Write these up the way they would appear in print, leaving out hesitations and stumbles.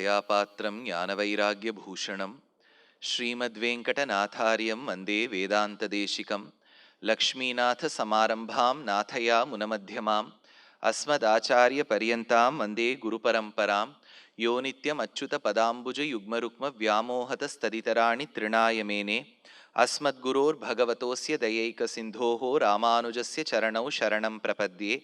दयापात्रं ज्ञानवैराग्यभूषणं श्रीमद्वेङ्कटनाथार्यं वन्दे वेदान्तदेशिकं लक्ष्मीनाथसमारम्भां नाथयामुनमध्यमाम् अस्मदाचार्यपर्यन्तां वन्दे गुरुपरम्परां यो नित्यमच्युतपदाम्बुजयुग्मरुक्मव्यामोहतस्तदितराणि तृणाय मेने अस्मद्गुरोर्भगवतोऽस्य दयैकसिन्धोः रामानुजस्य चरणौ शरणं प्रपद्ये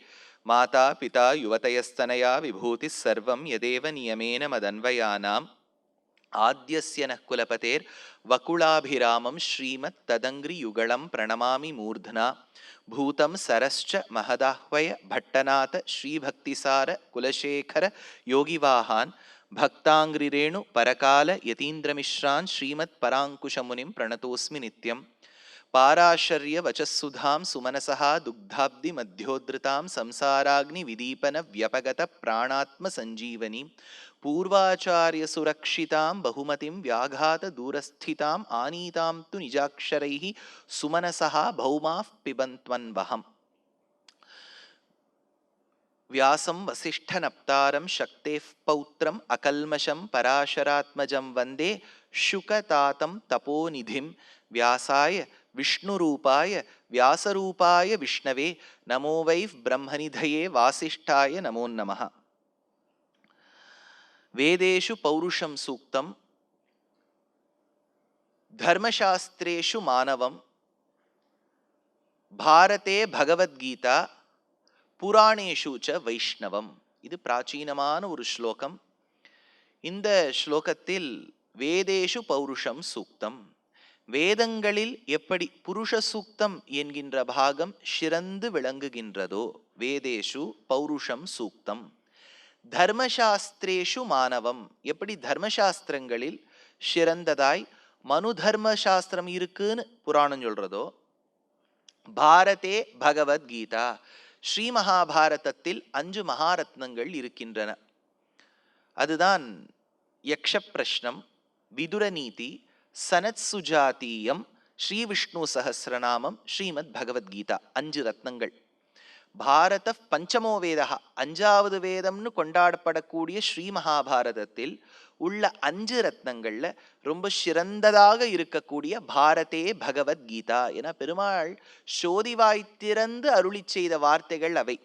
माता पिता युवतयस्तनया विभूतिः सर्वं यदेव नियमेन मदन्वयानाम् आद्यस्य नः कुलपतेर्वकुलाभिरामं श्रीमत्तदङ्घ्रियुगलं प्रणमामि मूर्ध्ना भूतं सरश्च महदाह्वय भट्टनाथ श्रीभक्तिसार कुलशेखर योगिवाहान् भक्ताङ्घ्रिरेणु परकाल यतीन्द्रमिश्रान् श्रीमत्पराङ्कुशमुनिं प्रणतोऽस्मि नित्यम् पाराशर्य वचस्सुधां सुमनसः दुग्धाब्धि मध्योद्धृतां संसाराग्नि विदीपन व्यपगत प्राणात्म संजीवनी पूर्वाचार्य सुरक्षितां बहुमतिं व्याघात दूरस्थितां आनीतां तु निजाक्षरैः सुमनसः भौमाः पिबन्त्वन्वहम् व्यासं वसिष्ठनप्तारं शक्तेः पौत्रम् अकल्मषं पराशरात्मजं वन्दे शुकतातं तपोनिधिं व्यासाय विष्णुरूपाय व्यासरूपाय विष्णवे नमो वै ब्रह्मनिधये वासिष्ठाय नमो नमः। वेदेषु पौरुषं सूक्तं धर्मशास्त्रेषु मानवं भारते भगवद्गीता புராணேஷு ச வைஷ்ணவம். இது பிராச்சீனமான ஒரு ஸ்லோகம். இந்த ஸ்லோகத்தில் வேதேஷு பௌருஷம் சூக்தம், வேதங்களில் எப்படி புருஷ சூக்தம் என்கின்ற பாகம் சிறந்து விளங்குகின்றதோ வேதேஷு பௌருஷம் சூக்தம், தர்மசாஸ்திரேஷு மானவம் எப்படி தர்மசாஸ்திரங்களில் சிறந்ததாய் மனு தர்மசாஸ்திரம் இருக்குன்னு புராணம் சொல்றதோ, பாரதே பகவத்கீதா ஸ்ரீ மகாபாரதத்தில் 5 மகாரத்னங்கள் இருக்கின்றன. அதுதான் யக்ஷ பிரஷ்னம், விதுரநீதி, சனத் சுஜாதீயம், ஸ்ரீ விஷ்ணு சஹஸ்ரநாமம், ஸ்ரீமத் பகவத்கீதா. 5 ரத்னங்கள். பாரத பஞ்சமோ வேதா, 5வது வேதம்னு கொண்டாடப்படக்கூடிய ஸ்ரீ மகாபாரதத்தில் உள்ள 5 ரத்னங்கள்ல ரொம்ப சிறந்ததாக இருக்கக்கூடிய பாரதே பகவத்கீதா என பெருமாள் சோதிவாய் திறந்து அருளி செய்த வார்த்தைகள் அவை.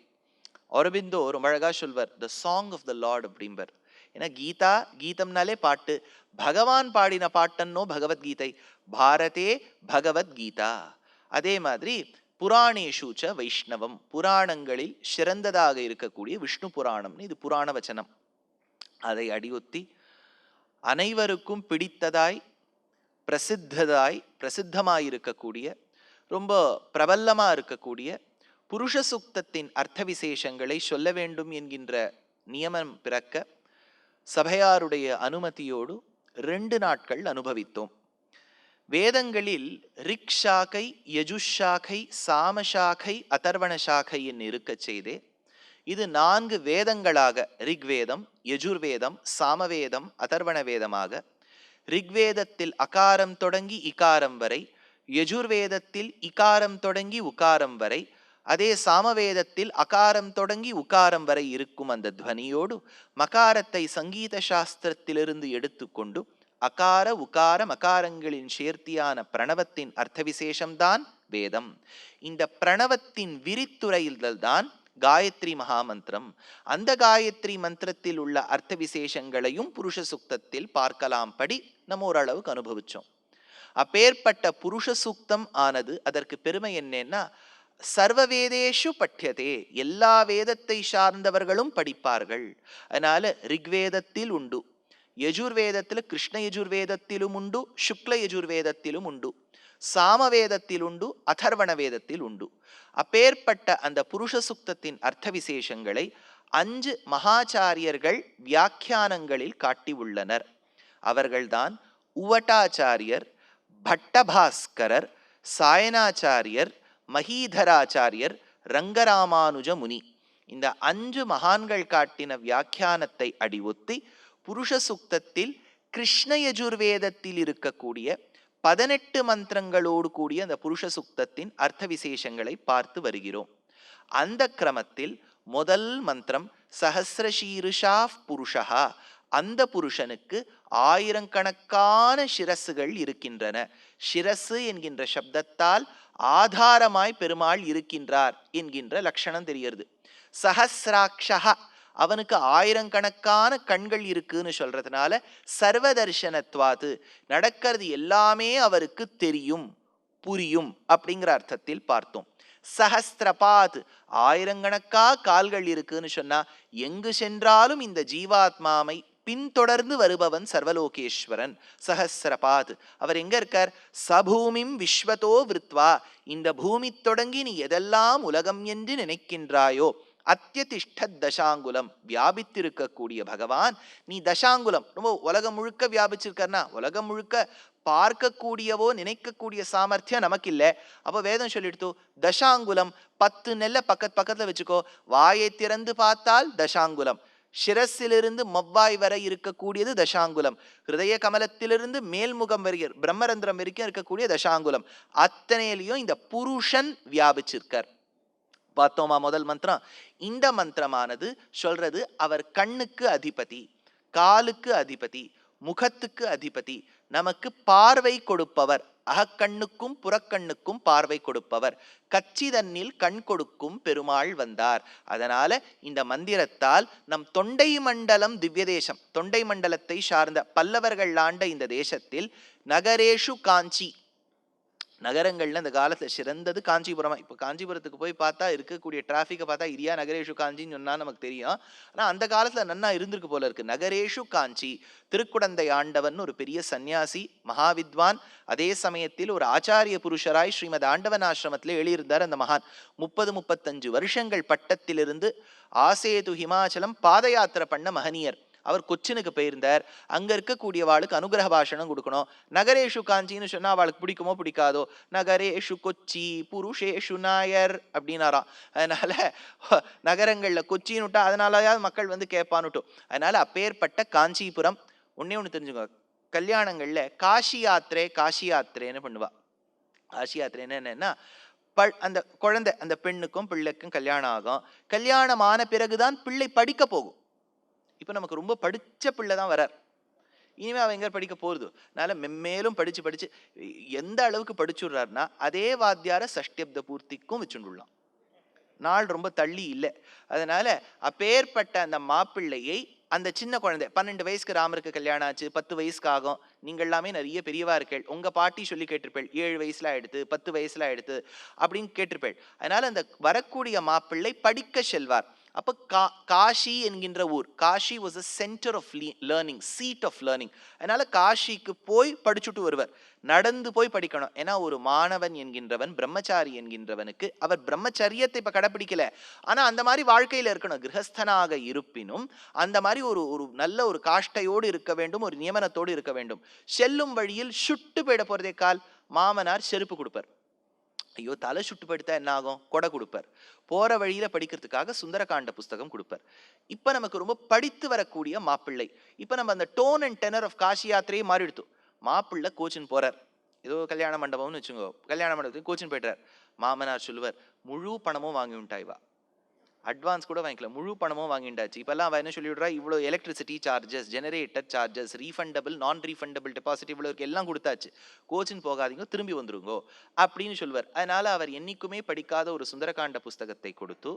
அரபிந்தோ ரொம்ப அழகா சொல்வர், the song of the lord அப்படிம்பர். ஏன்னா கீதா, கீதம்னாலே பாட்டு, பகவான் பாடின பாட்டன்னோ பகவத்கீதை, பாரதே பகவத்கீதா. அதே மாதிரி புராணேஷு ச வைஷ்ணவம், புராணங்களில் சிறந்ததாக இருக்கக்கூடிய விஷ்ணு புராணம்னு இது புராண வச்சனம். அதை அடியொத்தி அனைவருக்கும் பிடித்ததாய் பிரசித்தமாயிருக்கக்கூடிய ரொம்ப பிரபல்லமா இருக்கக்கூடிய புருஷ சூக்தத்தின் அர்த்த விசேஷங்களை சொல்ல வேண்டும் என்கின்ற நியமம் பிறக்க சபையாருடைய அனுமதியோடு 2 நாட்கள் அனுபவித்தோம். வேதங்களில் ரிக் சாக்கை, யஜுஷாக்கை, சாமசாக்கை, அதர்வண சாக்கை என்று இருக்க செய்தே இது 4 வேதங்களாக, ரிக்வேதம், யஜுர்வேதம், சாமவேதம், அதர்வண வேதமாக, ரிக்வேதத்தில் அகாரம் தொடங்கி இகாரம் வரை, யஜுர்வேதத்தில் இகாரம் தொடங்கி உகாரம் வரை, அதே சாமவேதத்தில் அகாரம் தொடங்கி உகாரம் வரை இருக்கும் அந்த துவனியோடு மகாரத்தை சங்கீத சாஸ்திரத்திலிருந்து எடுத்துக்கொண்டு அகார உகார மகாரங்களின் சேர்த்தியான பிரணவத்தின் அர்த்த விசேஷம்தான் வேதம். இந்த பிரணவத்தின் விரித்துரையில்தான் காயத்ரி மகாமந்திரம். அந்த காயத்ரி மந்திரத்தில் உள்ள அர்த்த விசேஷங்களையும் புருஷ சுக்தத்தில் பார்க்கலாம் படி நம்ம ஓரளவுக்கு அனுபவிச்சோம். அப்பேற்பட்ட புருஷ சூக்தம் ஆனது அதற்கு பெருமை என்னன்னா, சர்வ வேதேஷு பட்யதே, எல்லா வேதத்தை சார்ந்தவர்களும் படிப்பார்கள். அதனால ரிக்வேதத்தில் உண்டு, யஜுர்வேதத்தில் கிருஷ்ண யஜுர்வேதத்திலும் உண்டு, சுக்ல யஜுர்வேதத்திலும் உண்டு, சாமவேதத்தில் உண்டு, அதர்வண வேதத்தில் உண்டு. அப்பேற்பட்ட அந்த புருஷ சுக்தத்தின் அர்த்த விசேஷங்களை 5 மகாச்சாரியர்கள் வியாக்கியானங்களில் காட்டி உள்ளனர். அவர்கள்தான் உவட்டாச்சாரியர், பட்டபாஸ்கரர், சாயனாச்சாரியர், மகீதராச்சாரியர், ரங்கராமானுஜ முனி. இந்த 5 மகான்கள் காட்டின வியாக்கியானத்தை அடிவொத்தி புருஷ சுக்தத்தில் கிருஷ்ண யஜுர்வேதத்தில் இருக்கக்கூடிய 18 மந்திரங்களோடு கூடிய அந்த புருஷ சுக்தத்தின் அர்த்த விசேஷங்களை பார்த்து வருகிறோம். அந்த கிரமத்தில் முதல் மந்திரம் சஹஸ்ரசீருஷா புருஷா, அந்த புருஷனுக்கு ஆயிரக்கணக்கான சிரசுகள் இருக்கின்றன. சிரசு என்கின்ற சப்தத்தால் ஆதாரமாய் பெருமாள் இருக்கின்றார் என்கின்ற லட்சணம் தெரிகிறது. சஹஸ்ராக்ஷா, அவனுக்கு ஆயிரக்கணக்கான கண்கள் இருக்குன்னு சொல்றதுனால சர்வதர்ஷனத்வாது, நடக்கிறது எல்லாமே அவருக்கு தெரியும், புரியும் அப்படிங்கிற அர்த்தத்தில் பார்த்தோம். சஹஸ்திரபாத், ஆயிரக்கணக்கா கால்கள் இருக்குன்னு சொன்னா எங்கு சென்றாலும் இந்த ஜீவாத்மாவை பின்தொடர்ந்து வருபவன் சர்வலோகேஸ்வரன். சஹஸ்ரபாத், அவர் எங்க இருக்கார்? சபூமிம் விஸ்வதோ விருத்வா, இந்த பூமி தொடங்கி நீ எதெல்லாம் உலகம் என்று நினைக்கின்றாயோ அத்தியதிஷ்ட தசாங்குலம், வியாபித்திருக்கக்கூடிய பகவான் நீ தசாங்குலம், ரொம்ப உலகம் முழுக்க வியாபிச்சிருக்கன்னா உலகம் முழுக்க பார்க்கக்கூடியவோ நினைக்கக்கூடிய சாமர்த்தியம் நமக்கு இல்லை. அப்போ வேதம் சொல்லிடுத்து தசாங்குலம், 10 நெல்ல பக்கத்துல வச்சுக்கோ, வாயை திறந்து பார்த்தால் தசாங்குலம், சிரசிலிருந்து மவ்வாய் வரை இருக்கக்கூடியது தசாங்குலம், ஹிருதய கமலத்திலிருந்து மேல்முகம் வரைக்கும் பிரம்மரந்திரம் வரைக்கும் இருக்கக்கூடிய தசாங்குலம், அத்தனையிலையும் இந்த புருஷன் வியாபிச்சிருக்கார். பார்த்தோமா முதல் மந்திரம்? இந்த மந்திரமானது சொல்றது அவர் கண்ணுக்கு அதிபதி, காலுக்கு அதிபதி, முகத்துக்கு அதிபதி, நமக்கு பார்வை கொடுப்பவர், அகக்கண்ணுக்கும் புறக்கண்ணுக்கும் பார்வை கொடுப்பவர், கச்சிதன்னில் கண் கொடுக்கும் பெருமாள் வந்தார். அதனால இந்த மந்திரத்தால் நம் தொண்டை மண்டலம் திவ்ய தேசம், தொண்டை மண்டலத்தை சார்ந்த பல்லவர்கள் ஆண்ட இந்த தேசத்தில் நகரேஷு காஞ்சி, நகரங்கள்ல இந்த காலத்துல சிறந்தது காஞ்சிபுரமா. இப்போ காஞ்சிபுரத்துக்கு போய் பார்த்தா இருக்கக்கூடிய டிராஃபிக்கை பார்த்தா இரியா நகரேஷு காஞ்சின்னு சொன்னா நமக்கு தெரியும். ஆனா அந்த காலத்துல நன்னா இருந்திருக்கு போல இருக்கு. நகரேஷு காஞ்சி, திருக்குடந்தை ஆண்டவன் ஒரு பெரிய சன்னியாசி, மகாவித்வான், அதே சமயத்தில் ஒரு ஆச்சாரிய புருஷராய் ஸ்ரீமத் ஆண்டவன் ஆசிரமத்திலே எழுதியிருந்தார் அந்த மகான். 30-35 வருஷங்கள் பட்டத்திலிருந்து ஆசேது ஹிமாச்சலம் பாத யாத்திரை பண்ண மகனியர். அவர் கொச்சினுக்கு போயிருந்தார். அங்க இருக்கக்கூடியவாளுக்கு அனுகிரக பாஷணம் கொடுக்கணும். நகரேஷு காஞ்சின்னு சொன்னா அவளுக்கு பிடிக்குமோ பிடிக்காதோ, நகரேஷு கொச்சி புருஷேஷு நாயர் அப்படின்னாராம். அதனால நகரங்கள்ல கொச்சின்னு விட்டா அதனாலயாவது மக்கள் வந்து கேட்பான்னுட்டும். அதனால அப்பேற்பட்ட காஞ்சிபுரம். ஒன்னே ஒண்ணு தெரிஞ்சுக்கோ, கல்யாணங்கள்ல காஷி யாத்திரைன்னு பண்ணுவா. காஷி யாத்திரைன்னு என்னன்னா, அந்த குழந்தை, அந்த பெண்ணுக்கும் பிள்ளைக்கும் கல்யாணம் ஆகும். கல்யாணமான பிறகுதான் பிள்ளை படிக்க போகும். இப்போ நமக்கு ரொம்ப படிச்ச பிள்ளை தான் வரார், இனிமே அவன் எங்க படிக்க போறது. அதனால மென்மேலும் படிச்சு எந்த அளவுக்கு படிச்சுடுறாருன்னா அதே வாத்தியார சஷ்டியப்த பூர்த்திக்கும் வச்சுடலாம். நாள் ரொம்ப தள்ளி இல்லை. அதனால அப்பேற்பட்ட அந்த மாப்பிள்ளையை அந்த சின்ன குழந்தை 12 வயசுக்கு ராமருக்கு கல்யாணம் ஆச்சு, 10 வயசுக்கு ஆகும். நீங்கள் எல்லாமே நிறைய பெரியவா இருக்கேள், உங்க பாட்டி சொல்லி கேட்டிருப்பேள் 7 வயசுல எடுத்து 10 வயசுல எடுத்து அப்படின்னு கேட்டிருப்பேள். அதனால அந்த வரக்கூடிய மாப்பிள்ளை படிக்க செல்வார். அப்போ காஷி என்கின்ற ஊர், Kashi was a center of learning, seat of learning. அதனால காஷிக்கு போய் படிச்சுட்டு வருவர். நடந்து போய் படிக்கணும். ஏன்னா ஒரு மாணவன் என்கின்றவன், பிரம்மச்சாரி என்கின்றவனுக்கு அவர் பிரம்மச்சரியத்தை இப்ப கடைப்பிடிக்கல, ஆனா அந்த மாதிரி வாழ்க்கையில இருக்கணும். கிரகஸ்தனாக இருப்பினும் அந்த மாதிரி ஒரு நல்ல ஒரு காஷ்டையோடு இருக்க வேண்டும், ஒரு நியமனத்தோடு இருக்க வேண்டும். செல்லும் வழியில் சுட்டு போயிட போறதே கால், மாமனார் செருப்பு கொடுப்பார். ஐயோ தலை சுட்டு படுத்தா என்ன ஆகும்? கொடை கொடுப்பார். போற வழியில படிக்கிறதுக்காக சுந்தரகாண்ட புஸ்தகம் கொடுப்பார். இப்ப நமக்கு ரொம்ப படித்து வரக்கூடிய மாப்பிள்ளை. இப்ப நம்ம அந்த tone and tenor of Kashi யாத்திரையே மாறி எடுத்தோம். மாப்பிள்ளை கோச்சின் போறார், ஏதோ கல்யாண மண்டபம்னு வச்சுக்கோ, கல்யாண மண்டபத்துக்கு கோச்சின் போயிட்டார். மாமனார் சொல்லுவார், முழு பணமும் வாங்கி உண்டாய்வா, அட்வான்ஸ் கூட வாங்கிக்கல, முழு பணமும் வாங்கிண்டாச்சு. இப்பெல்லாம் அவன் என்ன சொல்லிவிடுறா, இவ்வளோ electricity charges, generator charges, refundable நான் ரீஃபண்டபிள் டெபாசிட் இவ்வளோ இருக்கு, எல்லாம் கொடுத்தாச்சு, கோச்சின் போகாதீங்க, திரும்பி வந்துருங்கோ அப்படின்னு சொல்லுவார். அதனால அவர் என்னைக்குமே படிக்காத ஒரு சுந்தரகாண்ட புஸ்தகத்தை கொடுத்து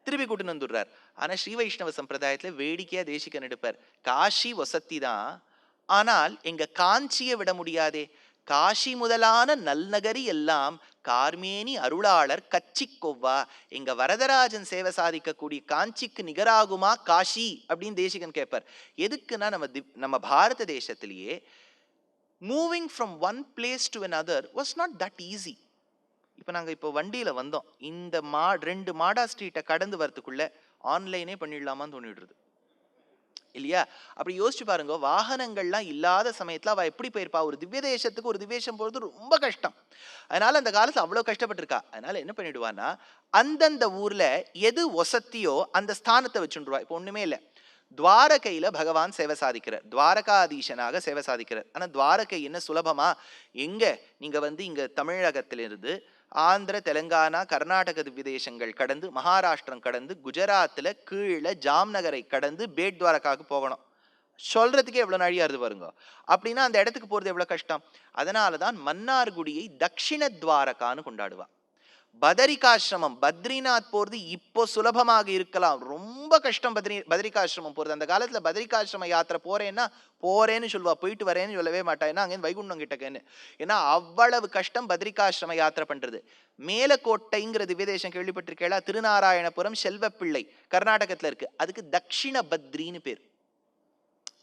திருப்பி கூட்டுன்னு வந்துடுறார். ஆனா ஸ்ரீ வைஷ்ணவ சம்பிரதாயத்துல வேடிக்கையா தேசிகன் எடுப்பார், காஷி வசத்தி தான், ஆனால் எங்க காஞ்சியை விட முடியாதே, காஷி முதலான நல்நகரி எல்லாம் கார்மேனி அருளாளர் கச்சி கொவ்வா, எங்க வரதராஜன் சேவை சாதிக்கக்கூடிய காஞ்சிக்கு நிகராகுமா காஷி அப்படின்னு தேசிகன் கேட்பார். எதுக்குன்னா நம்ம பாரத தேசத்திலேயே moving from one place to another was not that easy. இப்போ நாங்கள் இப்போ வண்டியில் வந்தோம், இந்த 2 மாடா ஸ்ட்ரீட்டை கடந்து வரத்துக்குள்ள ஆன்லைனே பண்ணிடலாமான்னு தோணிடுறது இல்லையா? அப்படி யோசிச்சு பாருங்க, வாகனங்கள்லாம் இல்லாத சமயத்துல அவ எப்படி போயிருப்பா? ஒரு திவ்ய தேசத்துக்கு ஒரு திவ்யேஷம் போறது ரொம்ப கஷ்டம். அதனால அந்த காலத்துல அவ்வளவு கஷ்டப்பட்டிருக்கா. அதனால என்ன பண்ணிடுவான்னா, அந்தந்த ஊர்ல எது வசத்தியோ அந்த ஸ்தானத்தை வச்சுருவா. இப்போ ஒண்ணுமே இல்லை, துவாரகையில பகவான் சேவை சாதிக்கிறார், துவாரகாதீசனாக சேவை சாதிக்கிறார். ஆனா துவாரகை என்ன சுலபமா? எங்க நீங்க இங்க தமிழகத்திலிருந்து ஆந்திர, தெலுங்கானா, கர்நாடக திவ்யதேசங்கள் கடந்து, மகாராஷ்டிரம் கடந்து, குஜராத்தில் கீழே ஜாம்நகரை கடந்து பேட்வாரக்காவுக்கு போகணும். சொல்றதுக்கே எவ்வளவு நாழியா இருந்து பாருங்க. அப்படின்னா அந்த இடத்துக்கு போறது எவ்வளவு கஷ்டம். அதனாலதான் மன்னார்குடியை தட்சிண துவாரகான்னு கொண்டாடுவா. பதரிகாசிரமம், பத்ரிநாத் போறது இப்போ சுலபமாக இருக்கலாம், ரொம்ப கஷ்டம் பதரிகாசிரமம் போறது. அந்த காலத்துல பதரிகாசிரம யாத்திரை போறேன்னு சொல்லுவா, போயிட்டு வரேன்னு சொல்லவே மாட்டா. ஏன்னா அங்கே வைகுண்டம் கிட்டக்கன்னு. ஏன்னா அவ்வளவு கஷ்டம் பத்ரிகாசிரம யாத்திரை பண்றது. மேலக்கோட்டைங்கிற திவ்யதேசம் கேள்விப்பட்டிருக்கேளா? திருநாராயணபுரம் செல்வப்பிள்ளை கர்நாடகத்துல இருக்கு. அதுக்கு தட்சிண பத்ரின்னு பேர்.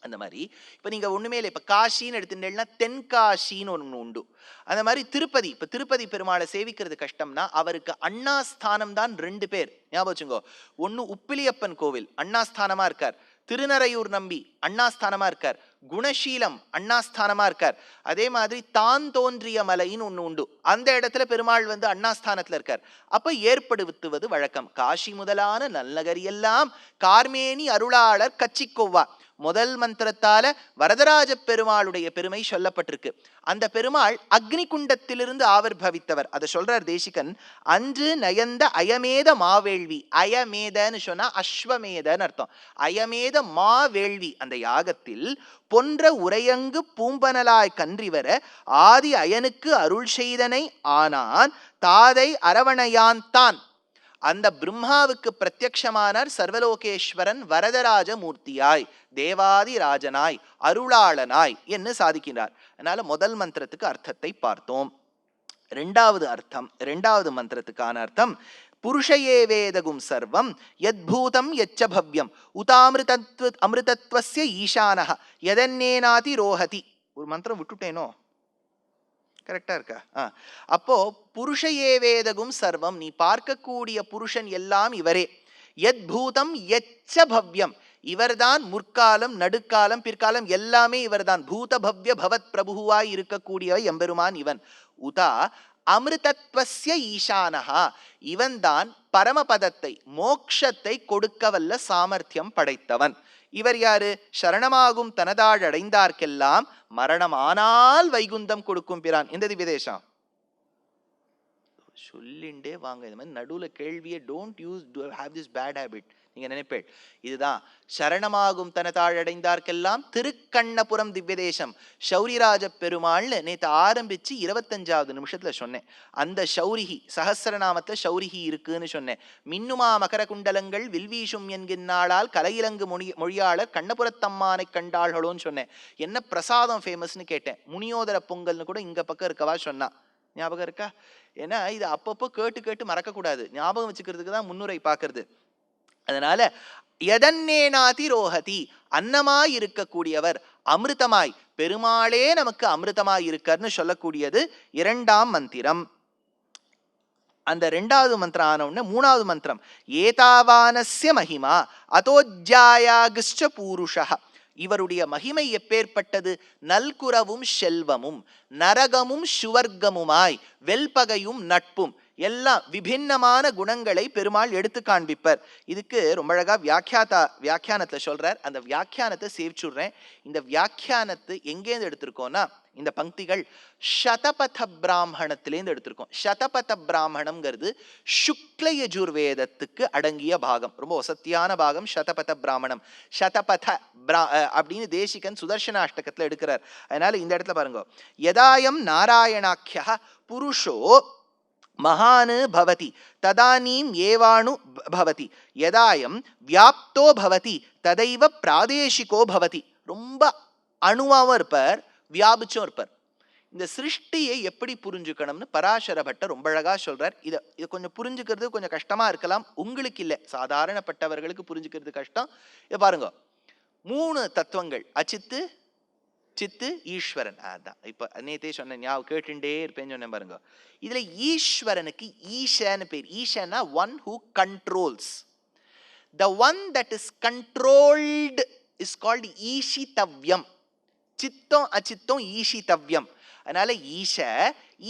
அந்த மாதிரி இப்ப நீங்க ஒண்ணுமே இல்லை, இப்ப காசின்னு எடுத்துட்டேன்னா தென்காசின்னு ஒண்ணு உண்டு. அந்த மாதிரி திருப்பதி, இப்ப திருப்பதி பெருமாளை சேவிக்கிறது கஷ்டம்னா அவருக்கு அண்ணாஸ்தானம் தான் 2 பேர் ஞாபகம் வச்சுங்கோ. ஒன்னு உப்பிலியப்பன் கோவில் அண்ணாஸ்தானமா இருக்கார், திருநரையூர் நம்பி அண்ணாஸ்தானமா இருக்கார், குணசீலம் அண்ணாஸ்தானமா இருக்கார். அதே மாதிரி தான் தோன்றிய மலைன்னு ஒண்ணு உண்டு, அந்த இடத்துல பெருமாள் அண்ணாஸ்தானத்துல இருக்கார். அப்ப ஏற்படுத்துவது வழக்கம். காசி முதலான நல்லகரி எல்லாம் கார்மேனி அருளாளர் கச்சிக்கொவ்வா. முதல் மந்திரத்தால வரதராஜ பெருமாளுடைய பெருமை சொல்லப்பட்டிருக்கு. அந்த பெருமாள் அக்னி குண்டத்திலிருந்து ஆவிர்பவித்தவர். அதை சொல்றார் தேசிகன். அன்று நயந்த அயமேத மாவேள்வி. அயமேதன்னு சொன்னா அஸ்வமேதன்னு அர்த்தம். அயமேத மாவேள்வி, அந்த யாகத்தில் பொன்ற உரையங்கு பூம்பனலாய் கன்றிவர ஆதி அயனுக்கு அருள் செய்தனை ஆனான் தாதை அரவணையான் தான். அந்த பிரம்மாவுக்கு பிரத்யக்ஷமானார் சர்வலோகேஸ்வரன் வரதராஜ மூர்த்தியாய், தேவாதி ராஜனாய், அருளாளனாய் என்று சாதிக்கிறார். அதனால முதல் மந்திரத்துக்கு அர்த்தத்தை பார்த்தோம். இரண்டாவது மந்திரத்துக்கான அர்த்தம் புருஷயே வேதகும் சர்வம் யத்பூதம் யச்ச பவ்யம் அமிர்தத்வஸ்ய ஈசானஹ யதன்னேனாதி ரோஹதி. ஒரு மந்திரம் விட்டுட்டேனோ? கரெக்டா இருக்கா? அப்போ புருஷயே வேதகும் சர்வம், நீ பார்க்கக்கூடிய புருஷன் எல்லாம் இவரே. யத் பூதம் யச்ச பவ்யம், இவர்தான் முற்காலம் நடுக்காலம் பிற்காலம் எல்லாமே இவர்தான். பூத பவ்ய பவத் பிரபுவாய் இருக்கக்கூடிய எம்பெருமான் இவன். உதா அமிர்தத்வஸ்ய ஈசானஹா, இவன்தான் பரமபதத்தை மோக்ஷத்தை கொடுக்க வல்ல சாமர்த்தியம் படைத்தவன். இவர் யாரு? சரணமாகும் தனதாழ் அடைந்தார்க்கெல்லாம் மரணம் ஆனால் வைகுந்தம் கொடுக்கும் பிரான். இந்த திவ்யதேசம் சொல்லிண்டே வாங்க. இந்த மாதிரி நடுவுல கேள்வியை don't use, have this bad habit. நீங்க நினைப்பேள் இதுதான் சரணமாகும் தனதாழ் அடைந்தார்க்கெல்லாம் திருக்கண்ணபுரம் திவ்யதேசம் சௌரிராஜ பெருமாள்னு நேற்று ஆரம்பிச்சு 25வது நிமிஷத்துல சொன்னேன். அந்த சௌரிகி சஹஸ்ரநாமத்துல சௌரிகி இருக்குன்னு சொன்னேன். மின்னுமா மகர குண்டலங்கள் வில்வீஷும் என்கின்றாளால் கலையிலங்கு மொழியாளர் கண்ணபுரத்தம்மானை கண்டாள்களோன்னு சொன்னேன். என்ன பிரசாதம் ஃபேமஸ்னு கேட்டேன். முனியோதர பொங்கல்னு கூட இங்க பக்கம் இருக்கவா சொன்னா, ஞாபகம் இருக்கா? ஏன்னா இது அப்பப்போ கேட்டு கேட்டு மறக்கக்கூடாது, ஞாபகம் வச்சுக்கிறதுக்கு தான் முன்னுரை பார்க்கறது. அதனால யதன்னேனாதி ரோஹதி, அன்னமாய் இருக்கக்கூடியவர், அமிர்தமாய் பெருமாளே நமக்கு அமிர்தமாய் இருக்கார்னு சொல்லக்கூடியது 2ஆம் மந்திரம். அந்த 2வது மந்திரம் ஆன உடனே 3வது மந்திரம் ஏதாவானஸ்ய மகிமா அதோஜ்யாயாகிஷ்ட பூருஷா. இவருடைய மகிமை எப்பேற்பட்டது? நல்குரவும் செல்வமும் நரகமும் சுவர்க்கமுமாய் வெல்பகையும் நட்பும் எல்லாம் விபின்னமான குணங்களை பெருமாள் எடுத்து காண்பிப்பர். இதுக்கு ரொம்ப அழகா வியாக்கியானத்தை சொல்றார். அந்த வியாக்கியானத்தை சேவிச்சுடுறேன். இந்த வியாக்கியானத்தை எங்கேருந்து எடுத்திருக்கோம்னா, இந்த பங்கிகள் சதபத பிராமணத்திலேருந்து எடுத்திருக்கோம். சதபத பிராமணம்ங்கிறது சுக்ல யஜுர்வேதத்துக்கு அடங்கிய பாகம், ரொம்ப வசத்தியான பாகம் சதபத பிராமணம். சதபத அப்படின்னு தேசிகன் சுதர்சனாஷ்டகத்துல எடுக்கிறார். அதனால இந்த இடத்துல பாருங்க, யதாயம் நாராயணாக்கிய புருஷோ மகானு பவதி ததானீம் ஏவாணு பவதி யதாயம் வியாப்தோ பவதி ததைவ பிராதேசிகோ பவதி. ரொம்ப அணுவாவும் இருப்பார், வியாபிச்சும் இருப்பார். இந்த சிருஷ்டியை எப்படி புரிஞ்சுக்கணும்னு பராசர பட்டர் ரொம்ப அழகா சொல்றார். இதை கொஞ்சம் புரிஞ்சுக்கிறது கொஞ்சம் கஷ்டமா இருக்கலாம், உங்களுக்கு இல்லை, சாதாரணப்பட்டவர்களுக்கு புரிஞ்சுக்கிறது கஷ்டம். இதை பாருங்க, 3 தத்துவங்கள், அச்சித்து சித்து ஈஸ்வரன். அதான் இப்ப நேத்தே சொன்னேன், ஞாபகம் கேட்டுட்டே இருப்பேன்னு சொன்னேன் பாருங்க. இதுல ஈஸ்வரனுக்கு ஈஷன்னு பேர். ஈஷன்னா one who controls. The one that is controlled is called ஈஷிதவ்யம். சித்தம் அச்சித்தம் ஈஷிதவ்யம். அதனால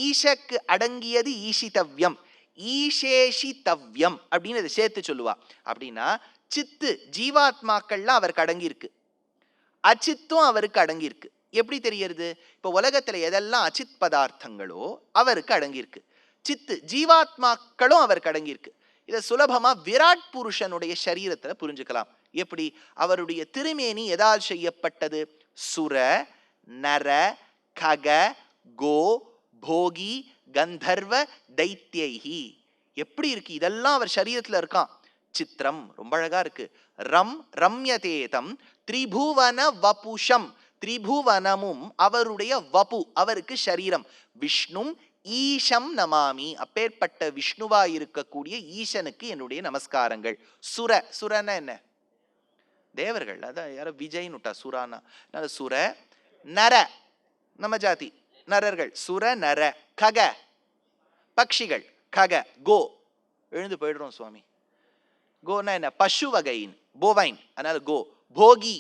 ஈஷக்கு அடங்கியது ஈஷிதவ்யம், ஈஷேஷிதவ்யம் அப்படின்னு அதை சேர்த்து சொல்லுவா. அப்படின்னா சித்து ஜீவாத்மாக்கள்லாம் அவருக்கு அடங்கி இருக்கு, அச்சித்தும் அவருக்கு அடங்கி இருக்கு. எப்படி தெரியறது? இப்ப உலகத்துல எதெல்லாம் அச்சித் பதார்த்தங்களோ அவருக்கு அடங்கியிருக்கு. சித்து ஜீவாத்மாக்களும் அவர் கடங்கியிருக்கு. இதை சுலபமா விராட் புருஷனுடைய சரீரத்துல புரிஞ்சுக்கலாம். எப்படி? அவருடைய திருமேனி எதால் செய்யப்பட்டது? சுர, நர, கக, கோ, போகி, கந்தர்வ, தைத்யைஹி. எப்படி இருக்கு? இதெல்லாம் அவர் சரீரத்துல இருக்கான். சித்திரம் ரொம்ப அழகா இருக்கு. ரம் ரம்யதேதம் திரிபுவன வபுஷம். திரிபுவனமும் அவருடைய வபு, அவருக்கு சரீரம். விஷ்ணும் ஈஷம் நமாமி. அப்பேற்பட்ட விஷ்ணுவா இருக்கக்கூடிய ஈசனுக்கு என்னுடைய நமஸ்காரங்கள். சுர, சுரன என்ன? தேவர்கள். அதான் யாரோ விஜய்னு விட்டா சுரானா. சுர, நர நம்ம ஜாதி நரர்கள். சுர நர. கக பக்ஷிகள். கக கோ. எழுந்து போயிடுறோம் சுவாமி. கோனா என்ன? பசு வகையின், போவைன். அதனால கோ. போகி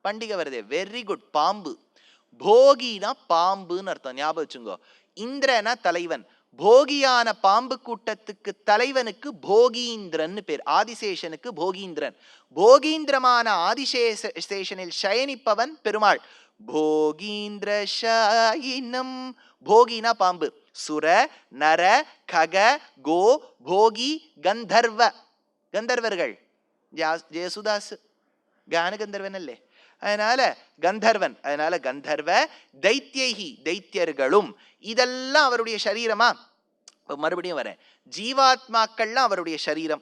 பண்டிகை வருதே, வெரி குட். பாம்பு. போகினா பாம்புன்னு அர்த்தம், ஞாபகம் வச்சுங்கோ. இந்திரனா தலைவன். போகியான பாம்பு கூட்டத்துக்கு தலைவனுக்கு போகீந்திரன் பேர். ஆதிசேஷனுக்கு போகீந்திரன். போகீந்திரமான ஆதிசேஷனில் சயனிப்பவன் பெருமாள். போகீந்திர ஷாயினம். போகினா பாம்பு. சுர நர கக கோ போகி கந்தர்வ. கந்தர்வர்கள். ஜெயசுதாஸ் கான கந்தர்வன் அல்லே, அதனால கந்தர்வன். அதனால கந்தர்வ. தைத்யைஹி தைத்தியர்களும். இதெல்லாம் அவருடைய சரீரமா? மறுபடியும் வரேன். ஜீவாத்மாக்கள்லாம் அவருடைய சரீரம்.